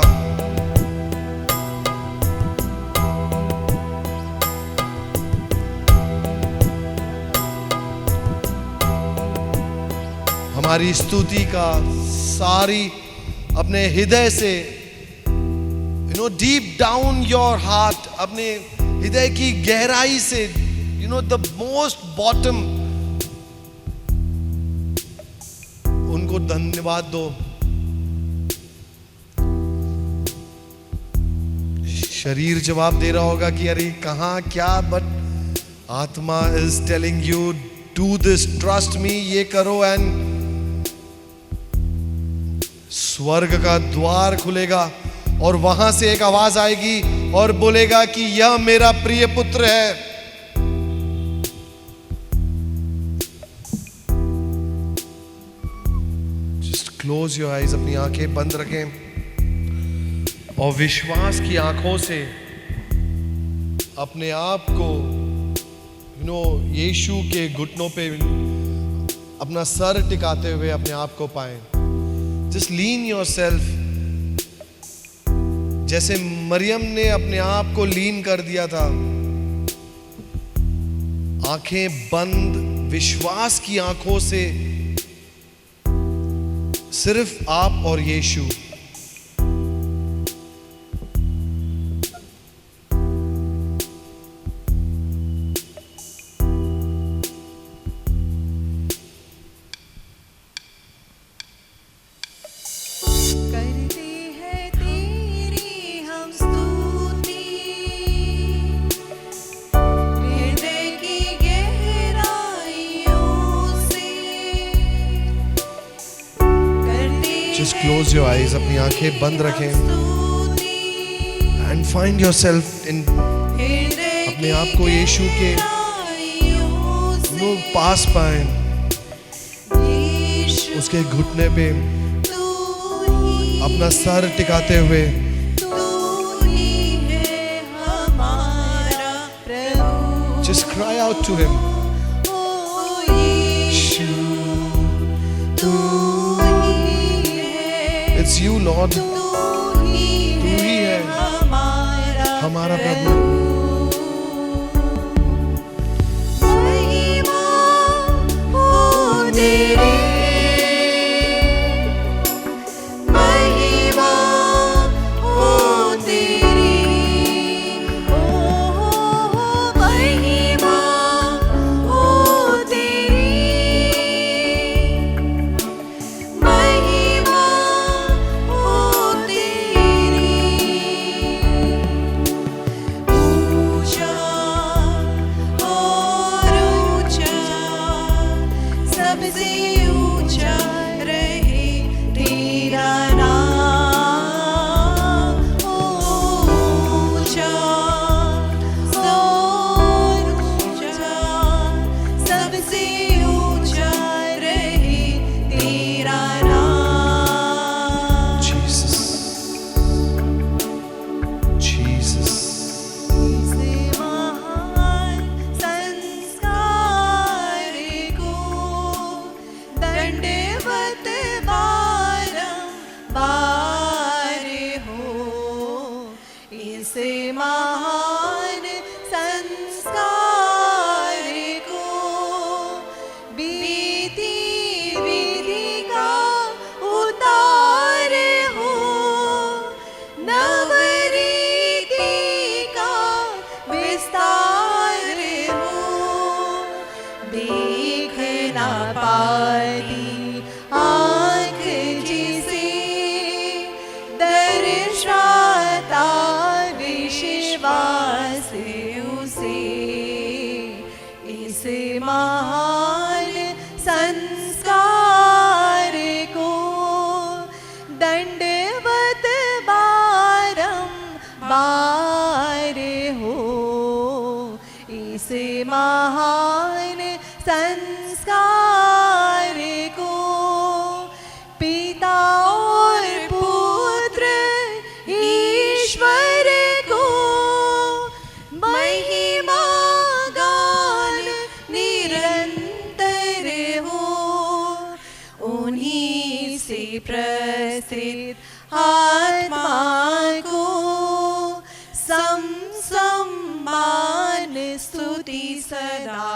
हमारी स्तुति का सारी अपने हृदय से, डीप डाउन योर हार्ट, अपने हृदय की गहराई से, द मोस्ट बॉटम, उनको धन्यवाद दो। शरीर जवाब दे रहा होगा कि अरे कहां क्या, बट आत्मा is telling you do this, trust me, ये करो, एंड स्वर्ग का द्वार खुलेगा और वहां से एक आवाज आएगी और बोलेगा कि यह मेरा प्रिय पुत्र है। जस्ट क्लोज योर आईज, अपनी आंखें बंद रखें और विश्वास की आंखों से अपने आप को यीशु के घुटनों पे अपना सर टिकाते हुए अपने आप को पाएं। जस्ट लीन योर सेल्फ, जैसे मरियम ने अपने आप को लीन कर दिया था, आंखें बंद, विश्वास की आंखों से सिर्फ आप और यीशु। करते हैं तेरी हम स्तुति, हृदय की गहराइयों से करते Just close your eyes, अपनी आंखें बंद रखें and find yourself in अपने आप को यीशु के पास पाएं, उसके घुटने पे अपना सर टिकाते हुए। Just cry out to him. It's you, Lord. तू ही है हमारा प्रभु। महिमा हो तेरी, महिमा हो तेरी, ओ महिमा हो तेरी, महिमा हो तेरी। ऊंचा और ऊंचा, सबसे ऊंचा रहे तेरा नाम। ऊंचा और ऊंचा, सबसे ऊंचा रहे तेरा नाम। Jesus. Jesus. से महान संस्कार को दंडवत बारंबार हो। इस महान संस्कार को विधि विधि का उतार हो। नवरीति का विस्तार हो। देख ना पाती आँख जिसे दर्शाता विश्वास उसे। इस महान संस्कार को दंडवत बारंबार हो। इस महान संस्कार को पिता और पुत्र ईश्वर को महिमा गान निरंतर हो। उन्हीं से प्रसिद्ध आत्मा को सम्मान स्तुति सदा